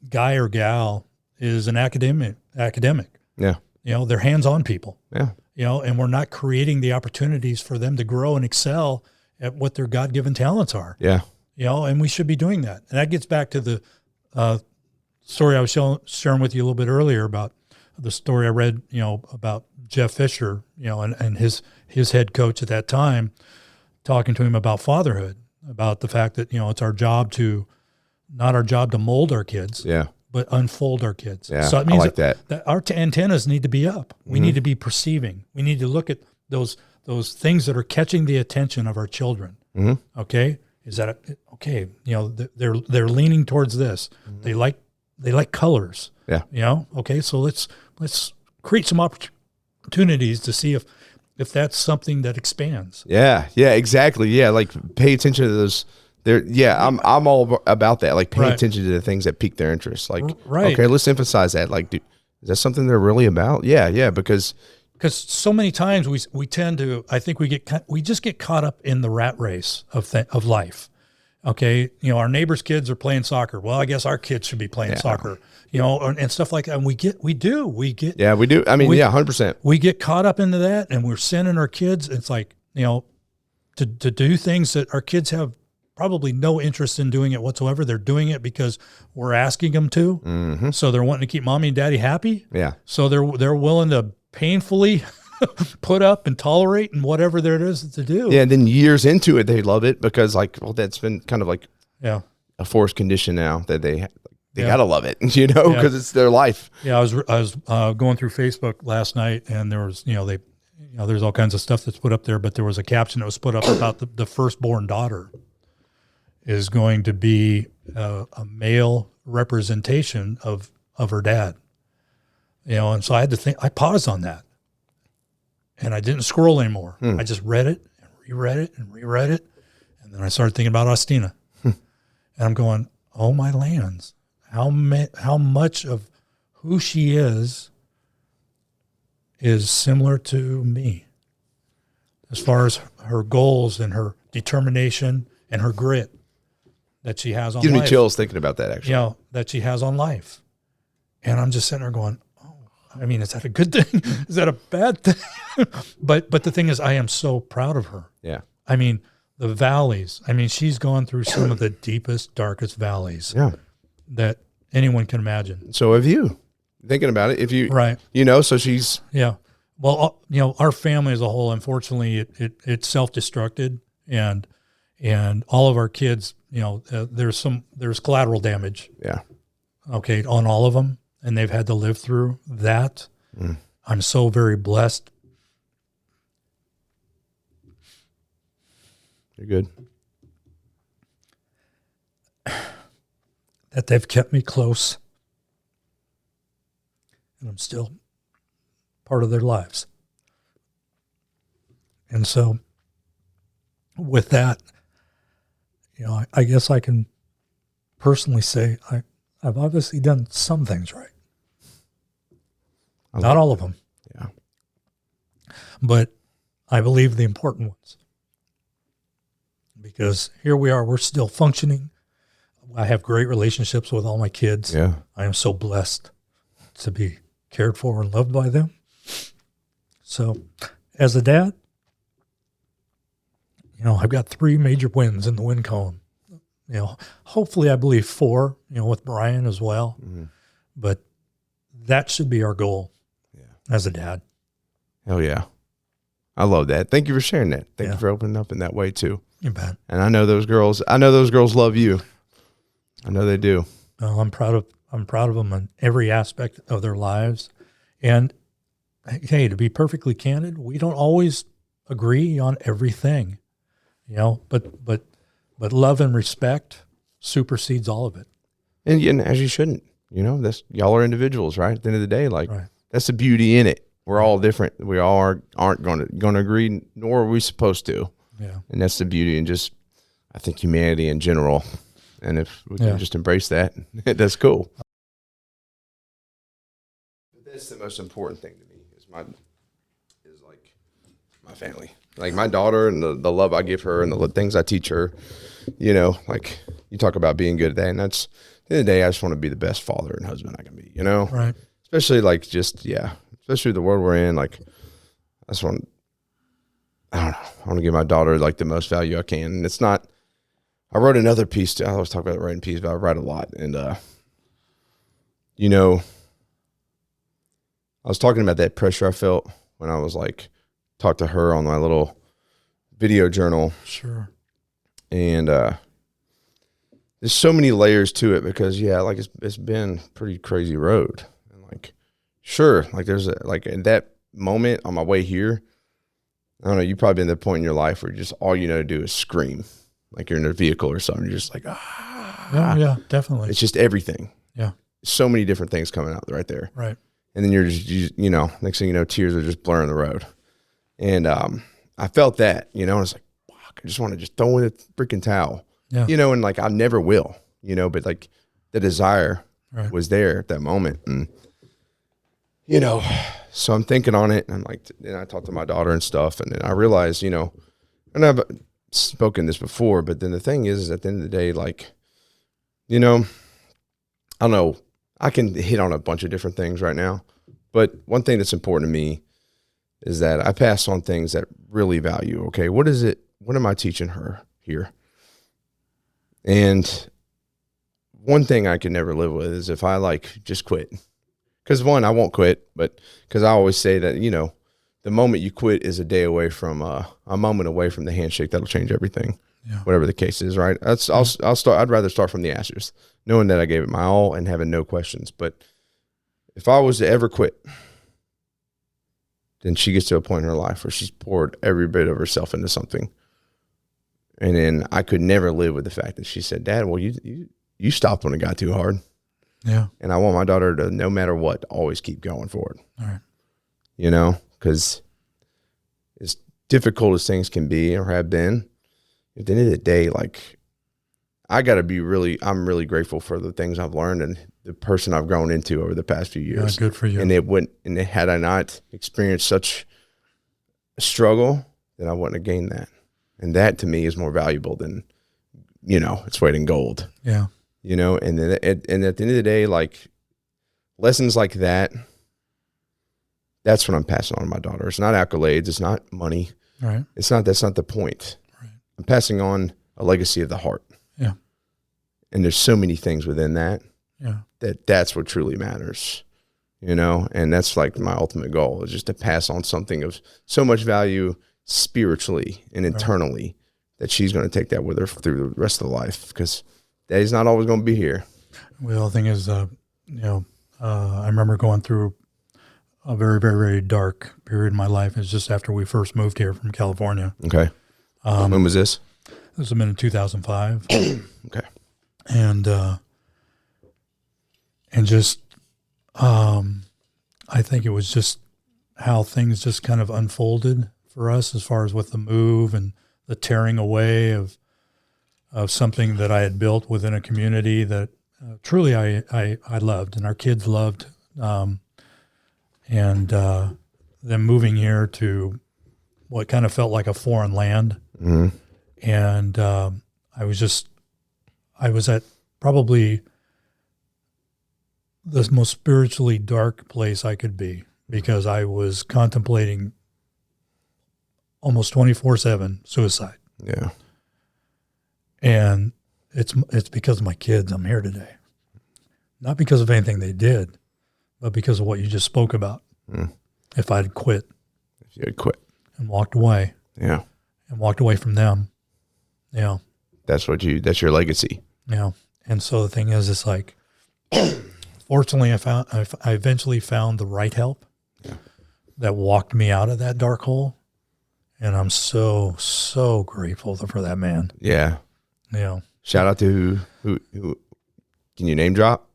guy or gal is an academic. Yeah. They're hands-on people. Yeah. And we're not creating the opportunities for them to grow and excel at what their God-given talents are. Yeah. And we should be doing that. And that gets back to the story I was sharing with you a little bit earlier about the story I read, about Jeff Fisher, and his head coach at that time, talking to him about fatherhood, about the fact that, it's not our job to mold our kids, Yeah. but unfold our kids. Yeah. So it means I like that. that our antennas need to be up. We need to be perceiving. We need to look at those things that are catching the attention of our children. Mm-hmm. Okay. Is that okay? They're leaning towards this. They like colors. Yeah. Okay. So let's create some opportunities to see if that's something that expands. Yeah. Yeah. Exactly. Yeah. Like pay attention to those. I'm all about that. Like pay attention to the things that pique their interest. Like, okay, let's emphasize that. Like, is that something they're really about? Yeah. Yeah. Because so many times we tend to, I think we just get caught up in the rat race of life. Okay. Our neighbors' kids are playing soccer. Well, I guess our kids should be playing soccer, and stuff like that. And we do. Yeah, we do. I mean, 100%. We get caught up into that, and we're sending our kids. It's like, to do things that our kids have probably no interest in doing it whatsoever. They're doing it because we're asking them to. Mm-hmm. So they're wanting to keep mommy and daddy happy. Yeah. So they're willing to painfully put up and tolerate and whatever there is to do. Yeah. And then years into it, they love it because that's been kind of like a forced condition now that they gotta love it, because it's their life. Yeah. I was going through Facebook last night, and there was, there's all kinds of stuff that's put up there, but there was a caption that was put up about the firstborn daughter is going to be a male representation of her dad. And so I had to think, I paused on that, and I didn't scroll anymore. I just read it and reread it and reread it. And then I started thinking about Austina, and I'm going, oh my lands, how much of who she is similar to me as far as her goals and her determination and her grit that she has on life. Gives me chills thinking about that, actually. That she has on life. And I'm just sitting there going, I mean, is that a good thing? Is that a bad thing? But the thing is, I am so proud of her. Yeah. I mean, the valleys. I mean, she's gone through some of the deepest, darkest valleys that anyone can imagine. So have you. Thinking about it, if you, so she's. Yeah. Well, our family as a whole, unfortunately, it's self-destructed, and all of our kids, there's collateral damage. Yeah. Okay. On all of them. And they've had to live through that. I'm so very blessed. You're good. That they've kept me close. And I'm still part of their lives. And so with that, I guess I can personally say I've obviously done some things right. Not all of them. Yeah. But I believe the important ones. Because here we are, we're still functioning. I have great relationships with all my kids. Yeah. I am so blessed to be cared for and loved by them. So as a dad, I've got 3 major wins in the win column. Hopefully I believe 4, with Brian as well. Mm-hmm. But that should be our goal as a dad. Oh, yeah. I love that. Thank you for sharing that. Thank you for opening up in that way too. You bet. And I know those girls love you. I know they do. Oh, I'm proud of them in every aspect of their lives. And hey, to be perfectly candid, we don't always agree on everything, but love and respect supersedes all of it. And as you shouldn't, that's y'all are individuals, right? At the end of the day, that's the beauty in it. We're all different. We all aren't going to agree, nor are we supposed to. Yeah. And that's the beauty in just, I think, humanity in general. And if we can just embrace that, that's cool. But that's the most important thing to me is my family. Like my daughter and the love I give her and the things I teach her, you know, like you talk about being good at that. And that's, at the end of the day, I just want to be the best father and husband I can be, you know? Right. Especially like especially the world we're in. Like I just want, I don't know, I want to give my daughter like the most value I can. And it's not, I wrote another piece. I always talk about writing pieces, but I write a lot. And, you know, I was talking about that pressure I felt when I was like, talked to her on my little video journal. Sure. And there's so many layers to it because, like it's been a pretty crazy road. And like, sure, like there's like in that moment on my way here, I don't know, you've probably been at the point in your life where just all you know to do is scream. Like you're in a vehicle or something. You're just like, Yeah, definitely. It's just everything. Yeah. So many different things coming out right there. Right. And then you're just, you know, next thing you know, tears are just blurring the road. And I felt that, you know, and it's like, fuck, I just want to just throw in the freaking towel, you know, and like I never will, you know, but like the desire was there at that moment. And, you know, so I'm thinking on it and I'm like, and I talked to my daughter and stuff. And then I realized, you know, and I've spoken this before, but then the thing is at the end of the day, like, you know, I don't know, I can hit on a bunch of different things right now, but one thing that's important to me is that I pass on things that really value. Okay, what is it? What am I teaching her here? And one thing I can never live with is if I like just quit. Because one, I won't quit, but because I always say that, you know, the moment you quit is a day away from a moment away from the handshake that'll change everything. Yeah. Whatever the case is, right? I'll start. I'd rather start from the ashes, knowing that I gave it my all and having no questions. But if I was to ever quit, then she gets to a point in her life where she's poured every bit of herself into something. And then I could never live with the fact that she said, Dad, well, you stopped when it got too hard. Yeah. And I want my daughter to, no matter what, always keep going forward. All right. You know, because as difficult as things can be or have been, at the end of the day, like I'm really grateful for the things I've learned and the person I've grown into over the past few years. Yeah, good for you. And had I not experienced such a struggle, then I wouldn't have gained that. And that to me is more valuable than, you know, its weight in gold. Yeah. You know, and then at the end of the day, like lessons like that, that's what I'm passing on to my daughter. It's not accolades. It's not money. Right. That's not the point. Right. I'm passing on a legacy of the heart. Yeah. And there's so many things within that. Yeah. That's what truly matters, you know? And that's like my ultimate goal is just to pass on something of so much value spiritually and internally that she's going to take that with her through the rest of the life because Daddy's not always going to be here. Well, the thing is, you know, I remember going through a very, very, very dark period in my life. It was just after we first moved here from California. Okay. When was this? This was in 2005. Okay. And just, I think it was just how things just kind of unfolded for us as far as with the move and the tearing away of something that I had built within a community that truly I loved and our kids loved. And them moving here to what kind of felt like a foreign land. Mm-hmm. And I was at probably the most spiritually dark place I could be because I was contemplating almost 24/7 suicide. Yeah. And it's because of my kids I'm here today. Not because of anything they did, but because of what you just spoke about. Mm. If I'd quit. If you had quit. And walked away. Yeah. And walked away from them. Yeah. That's your legacy. Yeah. And so the thing is, it's like, fortunately I eventually found the right help that walked me out of that dark hole. And I'm so, so grateful for that man. Yeah. Yeah. Shout out to who can you name drop?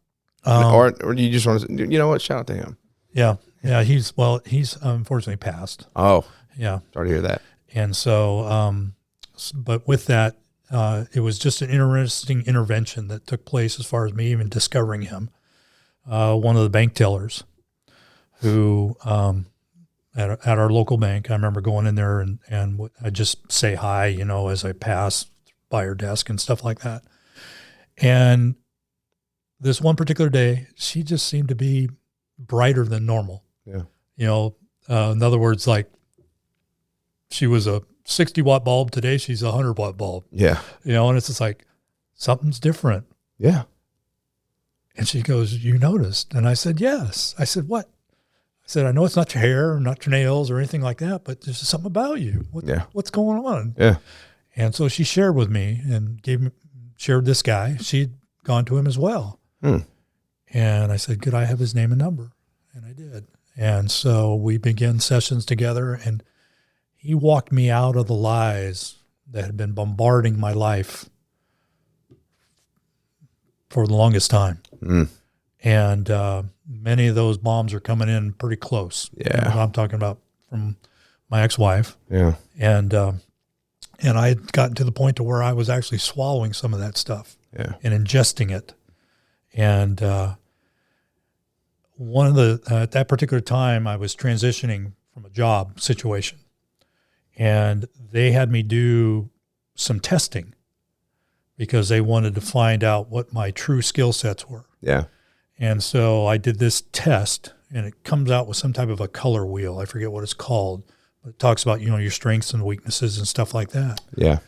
Or do you just want to, you know what? Shout out to him. Yeah. Yeah. He's unfortunately passed. Oh, yeah. Sorry to hear that. And so, but with that, it was just an interesting intervention that took place as far as me even discovering him. One of the bank tellers who at our local bank. I remember going in there and I just say hi, as I pass by her desk and stuff like that. And this one particular day, she just seemed to be brighter than normal. Yeah. In other words, like she was a 60-watt bulb. Today, she's a 100-watt bulb. Yeah. And it's just like, something's different. Yeah. And she goes, "You noticed?" And I said, "Yes." I said, "What?" I said, "I know it's not your hair, or not your nails or anything like that, but there's something about you. What's going on?" Yeah. And so she shared with me and shared this guy. She'd gone to him as well. And I said, "Could I have his name and number?" And I did. And so we began sessions together, and he walked me out of the lies that had been bombarding my life for the longest time. And many of those bombs are coming in pretty close. Yeah. I'm talking about from my ex-wife. Yeah. And I had gotten to the point to where I was actually swallowing some of that stuff and ingesting it. And at that particular time, I was transitioning from a job situation, and they had me do some testing because they wanted to find out what my true skill sets were. Yeah. And so I did this test, and it comes out with some type of a color wheel. I forget what it's called, but it talks about, your strengths and weaknesses and stuff like that. Yeah.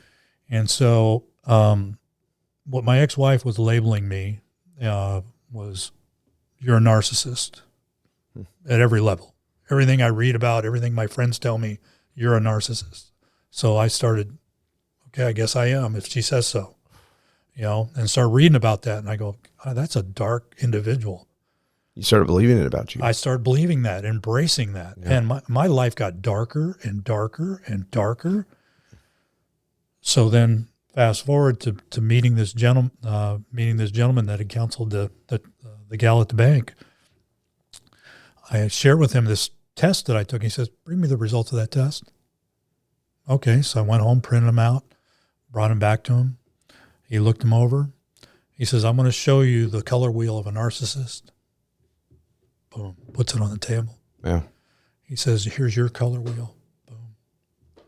And so what my ex-wife was labeling me was, "You're a narcissist," at every level. Everything I read about, everything my friends tell me, "You're a narcissist." So I started, okay, I guess I am, if she says so, and start reading about that. And I go, "Oh, that's a dark individual." You started believing it about you. I started believing that, embracing that. Yeah. And my life got darker and darker and darker. So then fast forward to meeting this gentleman that had counseled the gal at the bank. I shared with him this test that I took. He says, "Bring me the results of that test." Okay, so I went home, printed them out, brought them back to him. He looked them over. He says, "I'm going to show you the color wheel of a narcissist." Boom, puts it on the table. Yeah. He says, "Here's your color wheel." Boom. He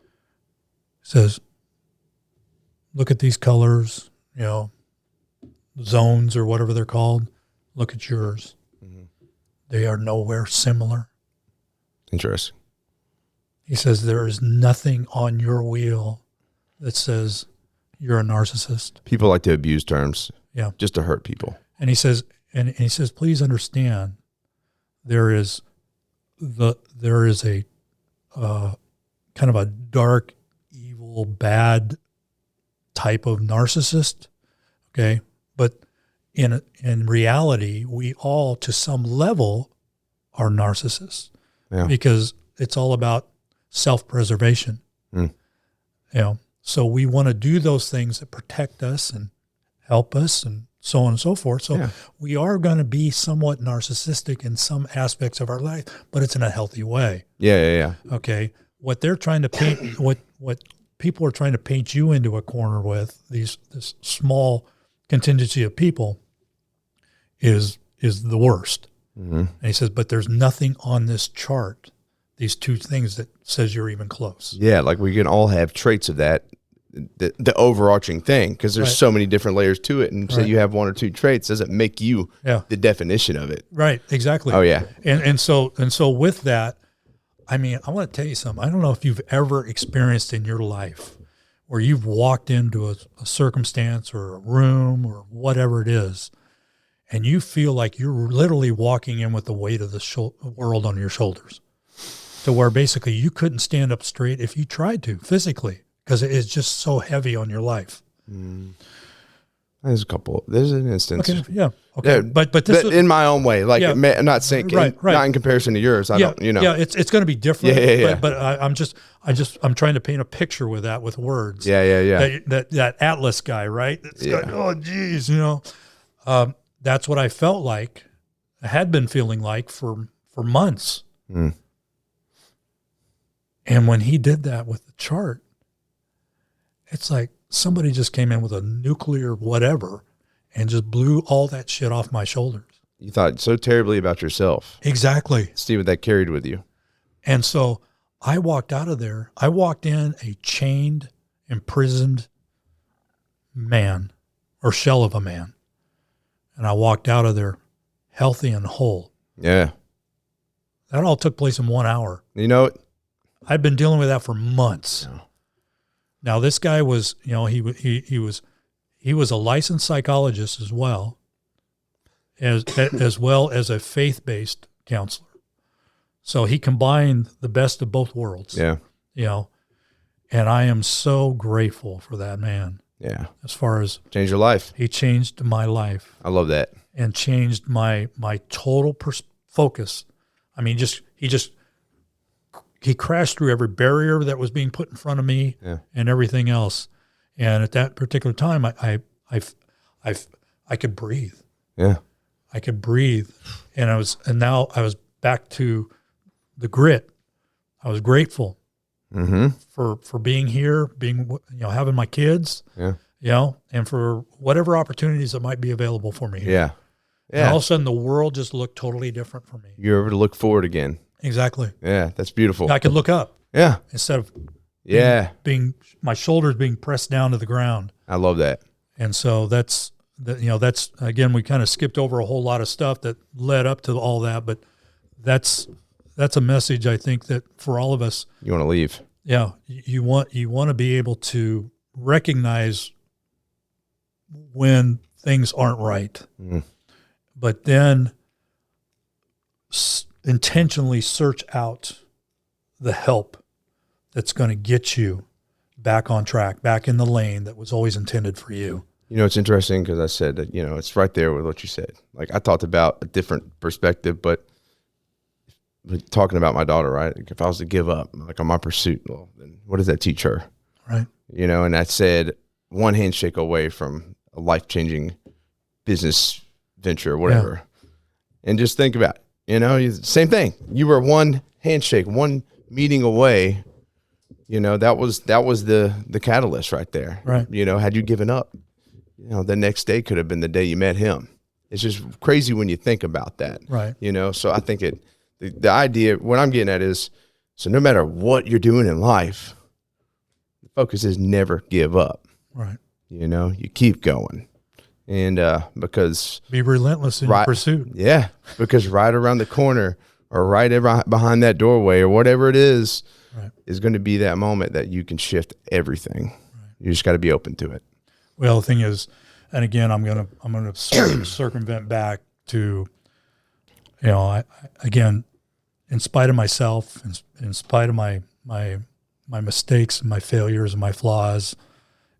says, "Look at these colors, zones or whatever they're called. Look at yours. They are nowhere similar." Interesting. He says, "There is nothing on your wheel that says you're a narcissist." People like to abuse terms, just to hurt people. And he says, "Please understand, there is a kind of a dark, evil, bad type of narcissist, okay? But in reality, we all, to some level, are narcissists because it's all about self-preservation. So we want to do those things that protect us and help us and so on and so forth. So we are going to be somewhat narcissistic in some aspects of our life, but it's in a healthy way. Yeah. Okay. What they're trying to paint, what people are trying to paint you into a corner with, this small contingency of people, is the worst. And he says, but there's nothing on this chart, these two things, that says you're even close. Yeah, like we can all have traits of that, the overarching thing, because there's so many different layers to it. And say you have one or two traits doesn't make you the definition of it. Right, exactly. Oh, yeah. And so with that, I mean, I want to tell you something. I don't know if you've ever experienced in your life where you've walked into a circumstance or a room or whatever it is, and you feel like you're literally walking in with the weight of the world on your shoulders, to where basically you couldn't stand up straight if you tried to physically, because it is just so heavy on your life. There's an instance. Okay, yeah. Okay. But this is, in my own way, like I'm not saying not in comparison to yours. I don't, Yeah, it's going to be different. Yeah. But I'm trying to paint a picture with words. Yeah. That Atlas guy, right? It's like, oh geez, that's what I felt like. I had been feeling like for months. And when he did that with the chart, it's like somebody just came in with a nuclear whatever and just blew all that shit off my shoulders. You thought so terribly about yourself. Exactly. See what that carried with you. And so I walked out of there. I walked in a chained, imprisoned man or shell of a man. And I walked out of there healthy and whole. Yeah. That all took place in 1 hour. You know, I'd been dealing with that for months. Yeah. Now this guy was, he was a licensed psychologist as well as a faith-based counselor. So he combined the best of both worlds. Yeah. And I am so grateful for that man. Yeah. As far as change your life. He changed my life. I love that. And changed my total focus. I mean, he crashed through every barrier that was being put in front of me and everything else. And at that particular time, I could breathe. Yeah. I could breathe. And now I was back to the grit. I was grateful for being here, having my kids, and for whatever opportunities that might be available for me here. Yeah. Yeah. And all of a sudden the world just looked totally different for me. You're able to look forward again. Exactly. Yeah. That's beautiful. I could look up. Yeah. Instead of being my shoulders being pressed down to the ground. I love that. And so that's again, we kind of skipped over a whole lot of stuff that led up to all that, but that's a message I think that for all of us, you want to leave. Yeah. You want to be able to recognize when things aren't right, but then intentionally search out the help that's going to get you back on track, back in the lane that was always intended for you. It's interesting because I said that, it's right there with what you said. Like I talked about a different perspective, but talking about my daughter, right? Like if I was to give up, like on my pursuit, well, then what does that teach her? Right. And I said one handshake away from a life-changing business venture or whatever. Yeah. And just think about it. Same thing. You were one handshake, one meeting away. That was the catalyst right there. Right. Had you given up, the next day could have been the day you met him. It's just crazy when you think about that. Right. So I think the idea, what I'm getting at is, so no matter what you're doing in life, the focus is never give up. Right. You keep going. And because be relentless in your pursuit. Yeah. Because right around the corner or right behind that doorway or whatever it is, is going to be that moment that you can shift everything. Right. You just got to be open to it. Well, the thing is, and again, I'm going to circumvent back to, again, in spite of myself, in spite of my mistakes and my failures and my flaws,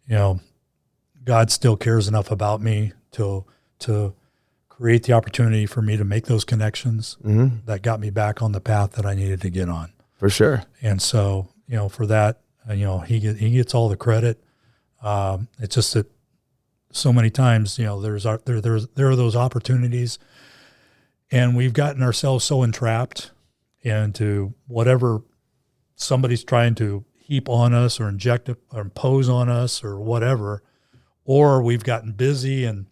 God still cares enough about me to create the opportunity for me to make those connections that got me back on the path that I needed to get on. For sure. And so, for that, he gets all the credit. It's just that so many times, there are those opportunities, and we've gotten ourselves so entrapped into whatever somebody's trying to heap on us or inject or impose on us or whatever, or we've gotten busy and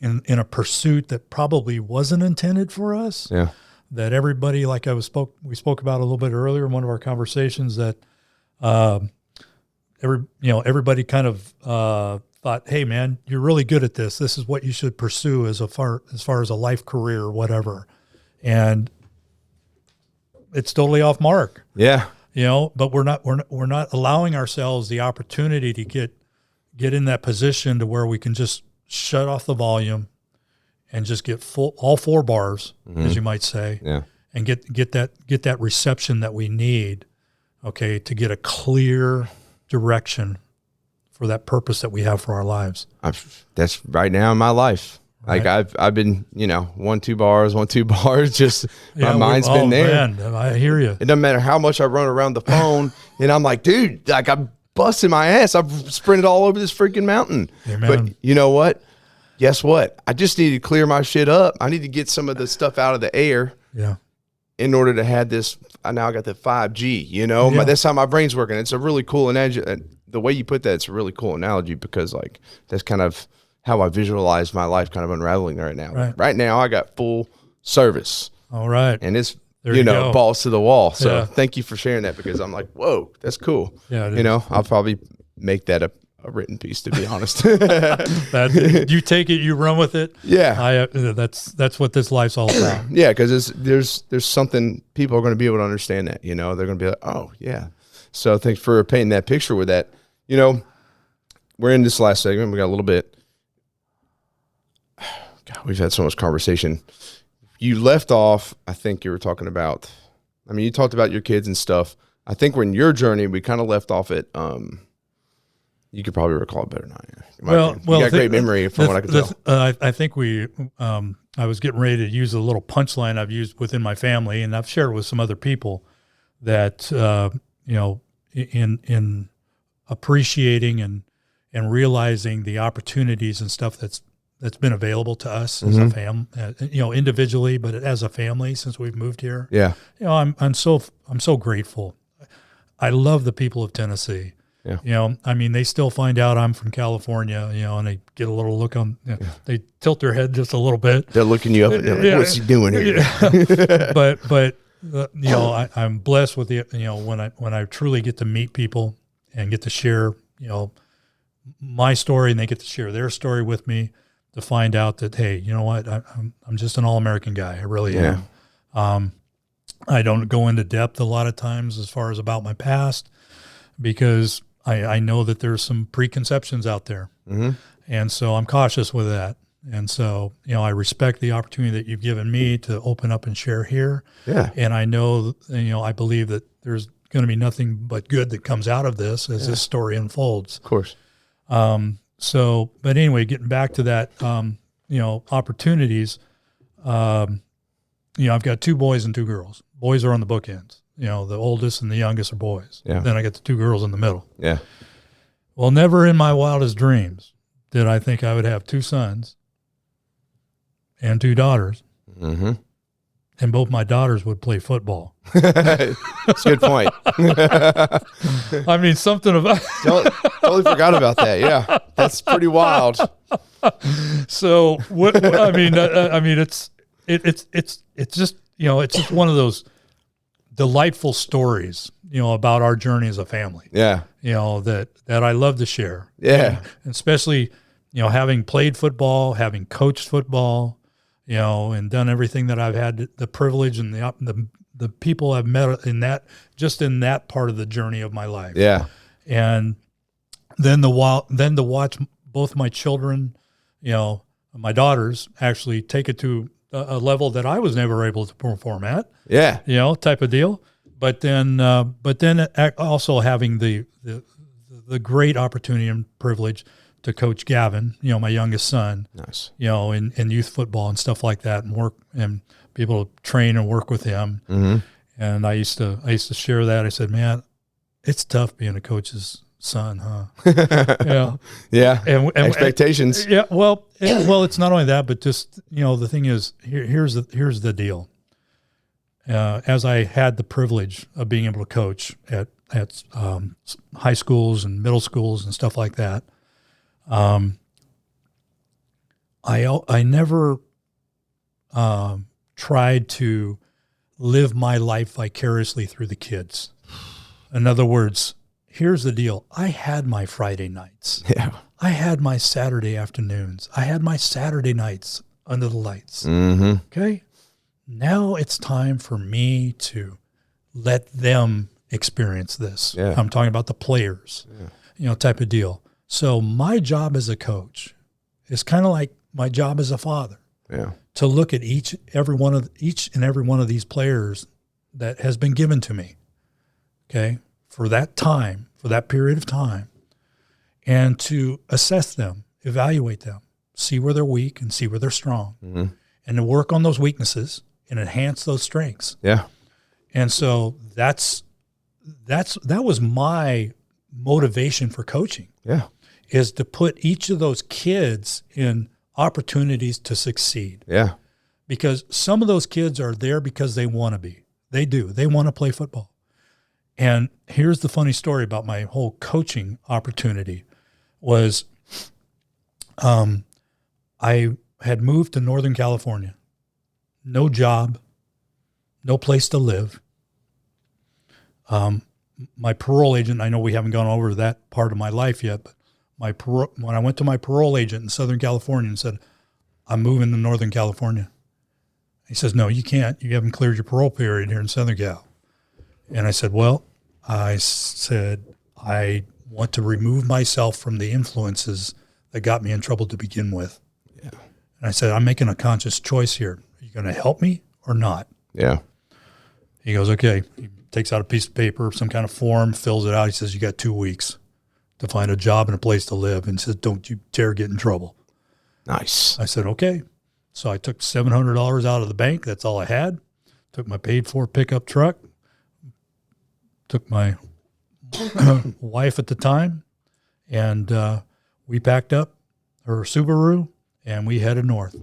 in a pursuit that probably wasn't intended for us. Yeah. That everybody, like we spoke about a little bit earlier in one of our conversations, that everybody kind of thought, hey man, you're really good at this. This is what you should pursue as far as a life career or whatever. And it's totally off mark. Yeah. But we're not allowing ourselves the opportunity to get in that position to where we can just shut off the volume and just get all 4 bars, as you might say, and get that reception that we need, to get a clear direction for that purpose that we have for our lives. That's right now in my life. Right. Like I've been, 1-2 bars, just my mind's been there. Man, I hear you. It doesn't matter how much I run around the phone, and I'm like, dude, like I'm busting my ass. I've sprinted all over this freaking mountain. Amen. But you know what? Guess what? I just need to clear my shit up. I need to get some of the stuff out of the air. Yeah. In order to have this, I now got the 5G, that's how my brain's working. It's a really cool analogy. The way you put that, it's a really cool analogy because that's kind of how I visualize my life kind of unraveling right now. Right now I got full service. All right. And it's There you go. balls to the wall. So Yeah. thank you for sharing that, because I'm like, whoa, that's cool. Yeah, it is. I'll probably make that a written piece, to be honest. That you take it, you run with it. Yeah. That's what this life's all about. Yeah, because there's something people are going to be able to understand that, they're going to be like, oh yeah. So thanks for painting that picture with that. We're in this last segment. We got a little bit. God, we've had so much conversation. You left off, I think you were talking about, you talked about your kids and stuff. I think when your journey, we kind of left off at, you could probably recall it better than I am. You got great memory from what I could tell. I think I was getting ready to use a little punchline I've used within my family, and I've shared with some other people that, in appreciating and realizing the opportunities and stuff that's been available to us as a family, individually, but as a family since we've moved here. Yeah. I'm so grateful. I love the people of Tennessee. Yeah. They still find out I'm from California, and they get a little look on, they tilt their head just a little bit. They're looking you up and they're like, what's he doing here? Yeah. but I'm blessed with when I truly get to meet people and get to share, my story, and they get to share their story with me, to find out that, hey, you know what, I'm just an all-American guy. I really am. I don't go into depth a lot of times as far as about my past, because I know that there's some preconceptions out there. Mm-hmm. And so I'm cautious with that. And so, I respect the opportunity that you've given me to open up and share here. Yeah. And I know, I believe that there's going to be nothing but good that comes out of this as this story unfolds. Of course. But anyway, getting back to that, opportunities, I've got 2 boys and 2 girls. Boys are on the bookends. The oldest and the youngest are boys. Yeah. Then I got the 2 girls in the middle. Yeah. Well, never in my wildest dreams did I think I would have 2 sons and 2 daughters. Mm-hmm. And both my daughters would play football. That's a good point. Something about totally forgot about that. Yeah, that's pretty wild. So what? It's just it's just one of those delightful stories about our journey as a family. Yeah, that I love to share. Yeah, and especially having played football, having coached football. And done everything that I've had the privilege and the people I've met in that part of the journey of my life. Yeah. And then to watch both my children, my daughters actually take it to a level that I was never able to perform at. Yeah. Type of deal. But then also having the great opportunity and privilege to coach Gavin, my youngest son. Nice. In youth football and stuff like that, and work and be able to train and work with him. Mm-hmm. And I used to share that. I said, man, it's tough being a coach's son, huh? Yeah. Yeah. And expectations. Well, it's not only that, but just, the thing is, here's the deal. As I had the privilege of being able to coach at high schools and middle schools and stuff like that, I never tried to live my life vicariously through the kids. In other words, here's the deal. I had my Friday nights. Yeah. I had my Saturday afternoons. I had my Saturday nights under the lights. Mm-hmm. Okay. Now it's time for me to let them experience this. Yeah. I'm talking about the players, type of deal. So my job as a coach is kind of like my job as a father. Yeah. To look at each and every one of these players that has been given to me, okay, for that period of time, and to assess them, evaluate them, see where they're weak and see where they're strong, mm-hmm. and to work on those weaknesses and enhance those strengths. Yeah. And so that was my motivation for coaching. Yeah. Is to put each of those kids in opportunities to succeed. Yeah. Because some of those kids are there because they want to be. They do. They want to play football. And here's the funny story about my whole coaching opportunity was I had moved to Northern California. No job, no place to live. My parole agent, I know we haven't gone over that part of my life yet, but when I went to my parole agent in Southern California and said, I'm moving to Northern California. He says, no, you can't. You haven't cleared your parole period here in Southern Cal. And I said, I want to remove myself from the influences that got me in trouble to begin with. Yeah. And I said, I'm making a conscious choice here. Are you going to help me or not? Yeah. He goes, okay. He takes out a piece of paper, some kind of form, fills it out. He says, you got 2 weeks to find a job and a place to live. And says, don't you dare get in trouble. Nice. I said, okay. So I took $700 out of the bank. That's all I had. Took my paid for pickup truck. Took my wife at the time. And we packed up her Subaru and we headed north.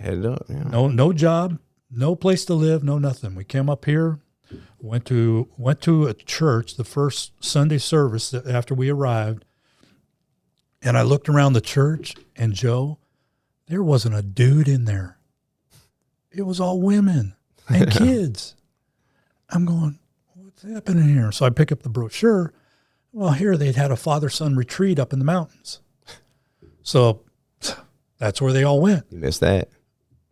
Headed up, yeah. No job, no place to live, no nothing. We came up here, went to a church, the first Sunday service after we arrived. And I looked around the church, and Joe, there wasn't a dude in there. It was all women and kids. I'm going, what's happening here? So I pick up the brochure. Well, here they'd had a father-son retreat up in the mountains. So that's where they all went. You missed that.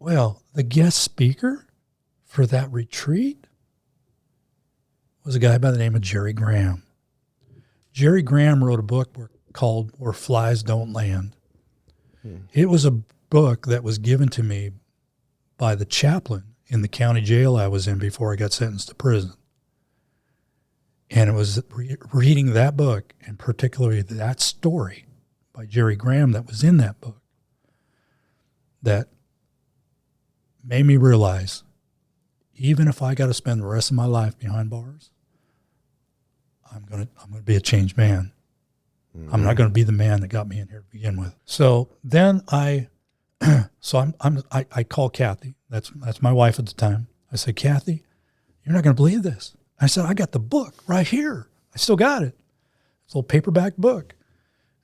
Well, the guest speaker for that retreat was a guy by the name of Jerry Graham. Jerry Graham wrote a book called Where Flies Don't Land. It was a book that was given to me by the chaplain in the county jail I was in before I got sentenced to prison. And it was reading that book, and particularly that story by Jerry Graham that was in that book, that made me realize, even if I got to spend the rest of my life behind bars, I'm going to be a changed man. Mm-hmm. I'm not going to be the man that got me in here to begin with. So then I call Kathy. That's my wife at the time. I said, Kathy, you're not going to believe this. I said, I got the book right here. I still got it. It's a little paperback book.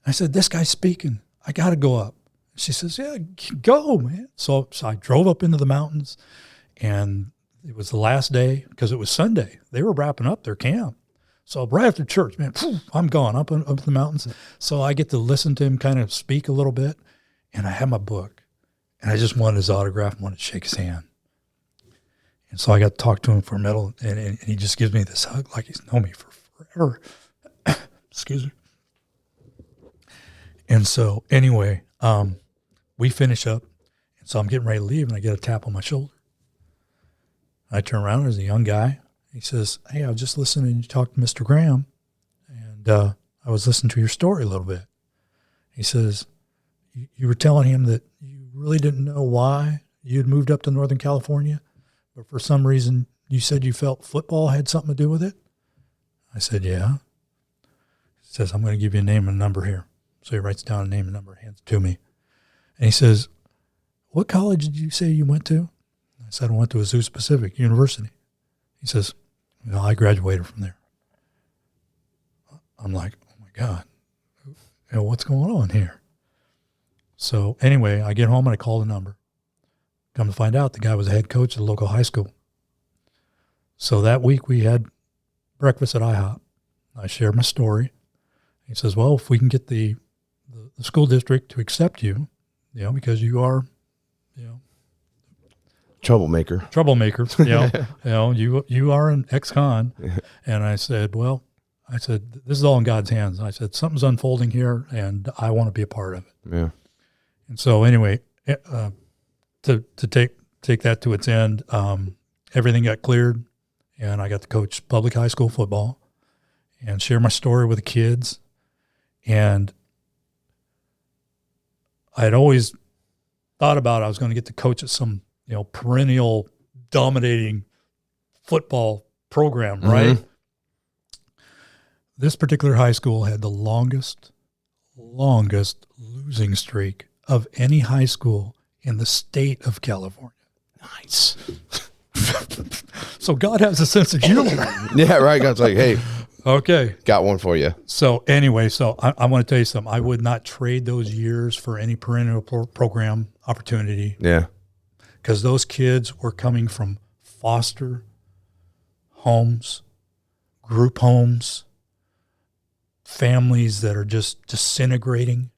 I said, this guy's speaking. I got to go up. She says, yeah, go, man. So I drove up into the mountains, and it was the last day because it was Sunday. They were wrapping up their camp. So right after church, man, I'm gone up the mountains. So I get to listen to him kind of speak a little bit, and I have my book, and I just wanted his autograph and wanted to shake his hand. And so I got to talk to him for a minute, and he just gives me this hug like he's known me for forever. Excuse me. And so anyway, we finish up, and so I'm getting ready to leave, and I get a tap on my shoulder. I turn around, there's a young guy. He says, hey, I was just listening to you talk to Mr. Graham, and I was listening to your story a little bit. He says, you were telling him that you really didn't know why you had moved up to Northern California, but for some reason you said you felt football had something to do with it? I said, yeah. He says, I'm going to give you a name and a number here. So he writes down a name and number, hands it to me. And he says, what college did you say you went to? I said, I went to Azusa Pacific University. He says, well, I graduated from there. I'm like, oh my God, what's going on here? So anyway, I get home and I call the number. Come to find out, the guy was a head coach at the local high school. So that week we had breakfast at IHOP. I shared my story. He says, well, if we can get the school district to accept you, because you are, troublemaker, you are an ex-con. And I said, this is all in God's hands. I said, something's unfolding here, and I want to be a part of it. Yeah. And so anyway, to take that to its end, everything got cleared, and I got to coach public high school football and share my story with the kids. And I'd always thought about I was going to get to coach at some, perennial dominating football program, right? Mm-hmm. This particular high school had the longest losing streak of any high school in the state of California. Nice. So God has a sense of humor. Yeah, right. God's like, hey, okay, got one for you. So anyway, I want to tell you something. I would not trade those years for any perennial program opportunity. Yeah. Because those kids were coming from foster homes, group homes, families that are just disintegrating.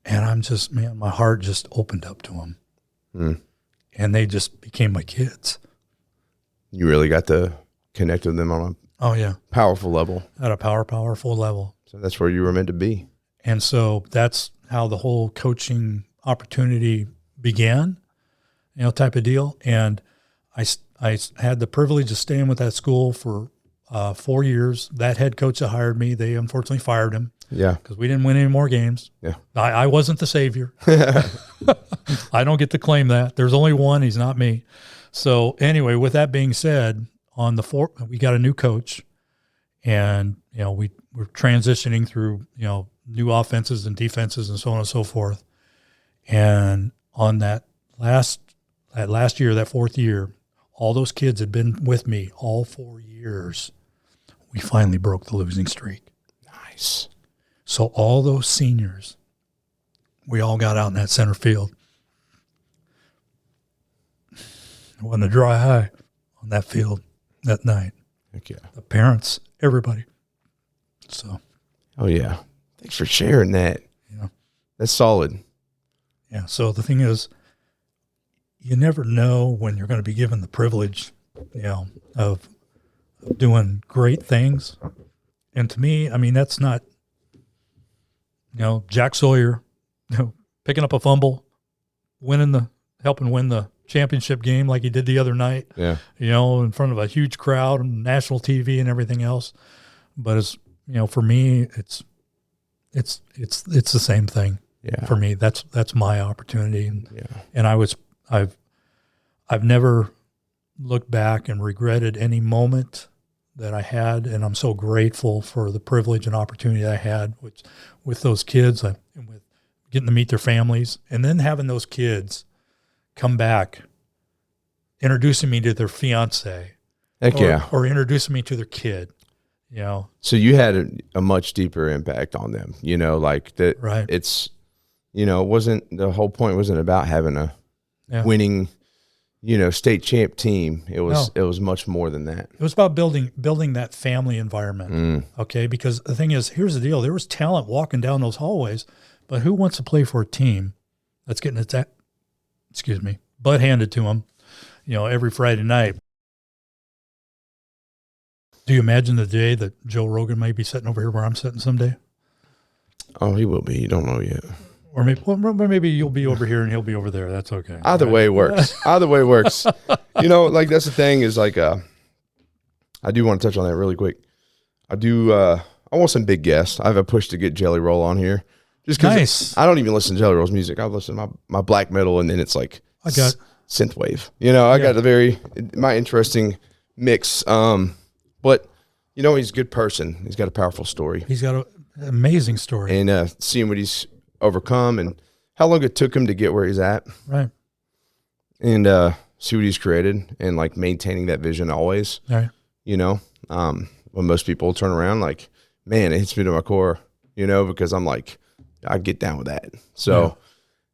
And I'm just, man, my heart just opened up to them. Mm. And they just became my kids. You really got to connect with them on a powerful level. At a powerful level. So that's where you were meant to be. And so that's how the whole coaching opportunity began, type of deal. And I had the privilege of staying with that school for 4 years. That head coach that hired me, they unfortunately fired him. Yeah. Because we didn't win any more games. Yeah. I wasn't the savior. I don't get to claim that. There's only one. He's not me. So anyway, with that being said, we got a new coach, and we're transitioning through new offenses and defenses and so on and so forth. And on that last year, that fourth year, all those kids had been with me all 4 years. We finally broke the losing streak. Nice. So all those seniors, we all got out in that center field. It wasn't a dry eye on that field that night. Heck yeah. The parents, everybody. So. Oh, yeah. Thanks for sharing that. Yeah. That's solid. Yeah. So the thing is, you never know when you're going to be given the privilege, of doing great things. And to me, I mean, that's not, Jack Sawyer, picking up a fumble, helping win the championship game like he did the other night. Yeah. In front of a huge crowd and national TV and everything else. But it's, for me, it's the same thing. Yeah. For me, that's my opportunity. And I've never looked back and regretted any moment that I had, and I'm so grateful for the privilege and opportunity I had with those kids, and with getting to meet their families, and then having those kids come back, introducing me to their fiance, or introducing me to their kid. So you had a much deeper impact on them. Like that. Right. It's it wasn't, the whole point wasn't about having a winning state champ team. It was much more than that. It was about building that family environment. Okay. Because the thing is, here's the deal. There was talent walking down those hallways, but who wants to play for a team that's getting butt handed to them, every Friday night? Do you imagine the day that Joe Rogan might be sitting over here where I'm sitting someday? Oh, he will be. You don't know yet. Or maybe you'll be over here and he'll be over there. That's okay. Either way works. Either way works. Like that's the thing is like, I do want to touch on that really quick. I want some big guests. I have a push to get Jelly Roll on here. Just because nice. I don't even listen to Jelly Roll's music. I listen to my black metal, and then it's like synthwave. Got my interesting mix. But he's a good person. He's got a powerful story. He's got an amazing story. And seeing what he's overcome and how long it took him to get where he's at. Right. And see what he's created, and like maintaining that vision always. Right. When most people turn around, like, man, it hits me to my core, because I'm like, I get down with that. So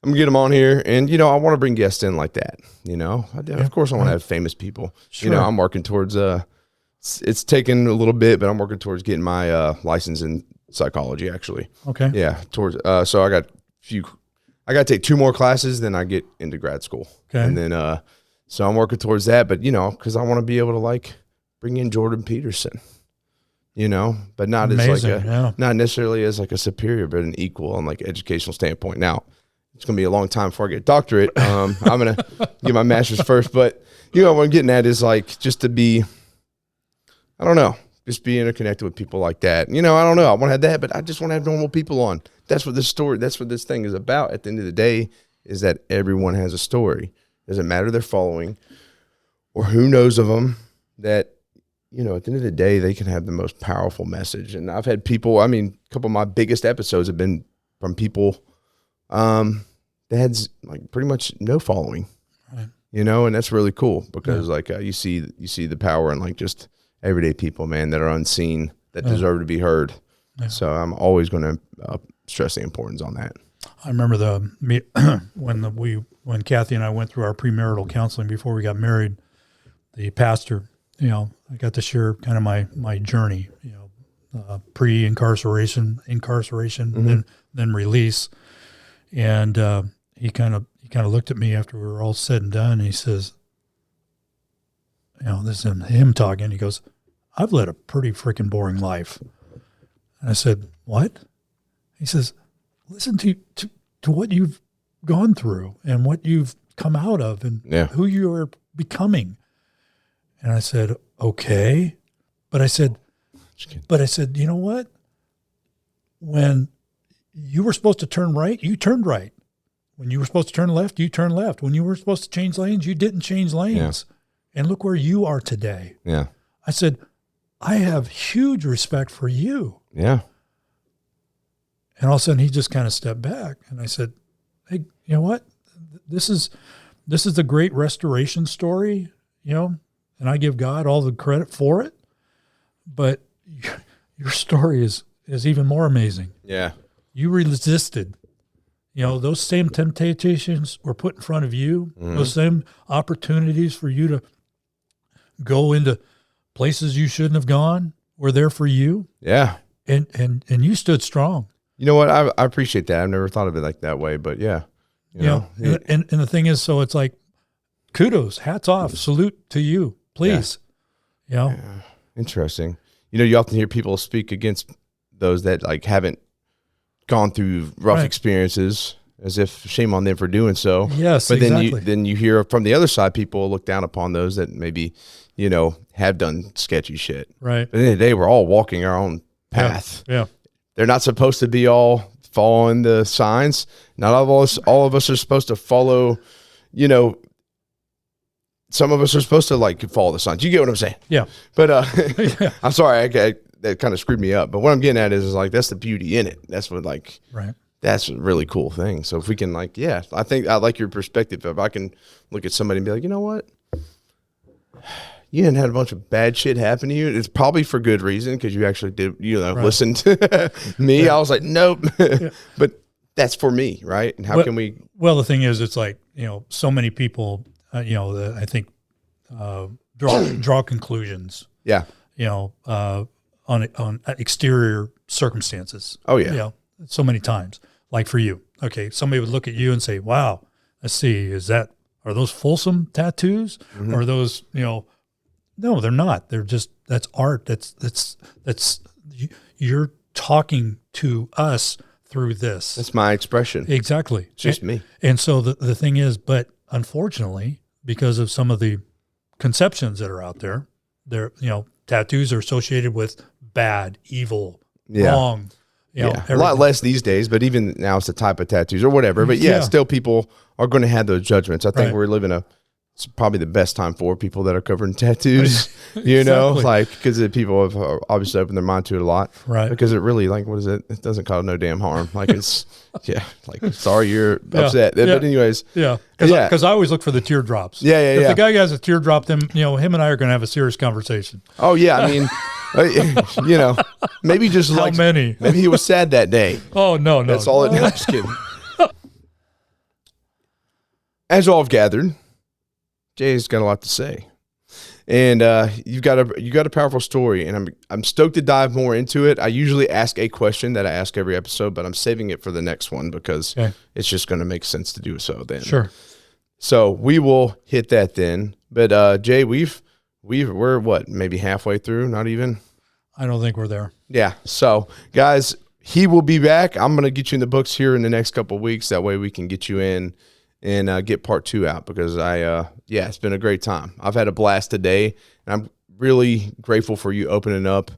I'm gonna get him on here, and I want to bring guests in like that. Of course I want to have famous people. Sure. I'm working towards it's taken a little bit, but I'm working towards getting my license in psychology, actually. Okay. Yeah. Towards so I got to take 2 more classes, then I get into grad school. Okay. And then so I'm working towards that, but because I want to be able to like bring in Jordan Peterson, but not amazing, as like not necessarily as like a superior, but an equal on like educational standpoint. Now, it's gonna be a long time before I get a doctorate. I'm gonna get my master's first, but what I'm getting at is like just to be, I don't know, just be interconnected with people like that. I don't know. I want to have that, but I just want to have normal people on. That's what this thing is about. At the end of the day, is that everyone has a story. Doesn't matter their following or who knows of them. That at the end of the day, they can have the most powerful message. And I've had people. I mean, a couple of my biggest episodes have been from people that had like pretty much no following. Right. And that's really cool because like you see the power in like just everyday people, man, that are unseen, that deserve to be heard. Yeah. So I'm always going to stress the importance on that. I remember when Kathy and I went through our premarital counseling before we got married, the pastor I got to share kind of my journey, pre-incarceration, incarceration, then release. And he kind of looked at me after we were all said and done, and he says, this is him talking. He goes, "I've led a pretty freaking boring life." And I said, "What?" He says, "Listen to what you've gone through and what you've come out of and who you are becoming." And I said, "Okay." But I said, you know what? When you were supposed to turn right, you turned right. When you were supposed to turn left, you turned left. When you were supposed to change lanes, you didn't change lanes. Yeah. And look where you are today. Yeah. I said, I have huge respect for you. Yeah. And all of a sudden he just kind of stepped back, and I said, "Hey, you know what? This is the great restoration story, and I give God all the credit for it. But your story is even more amazing. Yeah. You resisted. Those same temptations were put in front of you. Mm-hmm. Those same opportunities for you to go into places you shouldn't have gone were there for you. Yeah. And you stood strong." You know what? I appreciate that. I've never thought of it like that way, but yeah. And the thing is, so it's like, kudos, hats off, salute to you, please. Yeah. Interesting. You often hear people speak against those that like haven't gone through rough experiences, as if shame on them for doing so. Yes, but exactly. then you hear from the other side, people look down upon those that maybe, have done sketchy shit. Right. But at the end of the day, we're all walking our own path. Yeah. They're not supposed to be all following the signs. Not all of us are supposed to follow, some of us are supposed to like follow the signs. You get what I'm saying? Yeah. But I'm sorry, that kind of screwed me up. But what I'm getting at is like, that's the beauty in it. That's what that's a really cool thing. So if we can I think I like your perspective. If I can look at somebody and be like, you know what? You didn't have a bunch of bad shit happen to you. It's probably for good reason, because you actually did, listen to me. Yeah. I was like, nope. Yeah. But that's for me, right? And how can we? Well, the thing is, it's like, so many people, I think draw conclusions. Yeah. On exterior circumstances. Oh yeah. So many times. Like for you, okay, somebody would look at you and say, "Wow, let's see, are those fulsome tattoos? Mm-hmm. Or are those, No, they're not. They're just, that's art. That's you're talking to us through this. That's my expression. Exactly. It's just me. And so the thing is, but unfortunately, because of some of the conceptions that are out there, tattoos are associated with bad, evil, wrong. A lot less these days, but even now it's the type of tattoos or whatever. But still people are going to have those judgments. I think we're living it's probably the best time for people that are covered in tattoos, because people have obviously opened their mind to it a lot. Right. Because it really, what is it? It doesn't cause no damn harm. Sorry, you're upset. Yeah. But anyways. Yeah. Because I always look for the teardrops. Yeah. If the guy has a teardrop, then, him and I are going to have a serious conversation. Oh, yeah. I mean, maybe just how many? Maybe he was sad that day. Oh, no. That's all. I'm just kidding. As all have gathered, Jay's got a lot to say, and you've got a powerful story, and I'm stoked to dive more into it. I usually ask a question that I ask every episode, but I'm saving it for the next one because it's just going to make sense to do so then. Sure. So we will hit that then. But Jay, we're what, maybe halfway through? Not even. I don't think we're there. Yeah. So guys, he will be back. I'm going to get you in the books here in the next couple of weeks. That way we can get you in and get part 2 out, because it's been a great time. I've had a blast today, and I'm really grateful for you opening up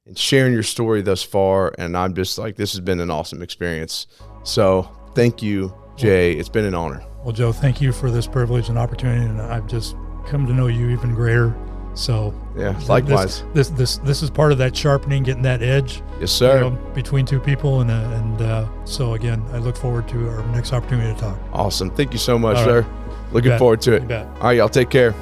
and sharing your story thus far. And I'm just like, this has been an awesome experience. So thank you, Jay. It's been an honor. Well, Joe, thank you for this privilege and opportunity. And I've just come to know you even greater. So likewise. This is part of that sharpening, getting that edge. Yes, sir. Between two people, and so again, I look forward to our next opportunity to talk. Awesome. Thank you so much, sir. Looking forward to it. You bet. All right, y'all take care.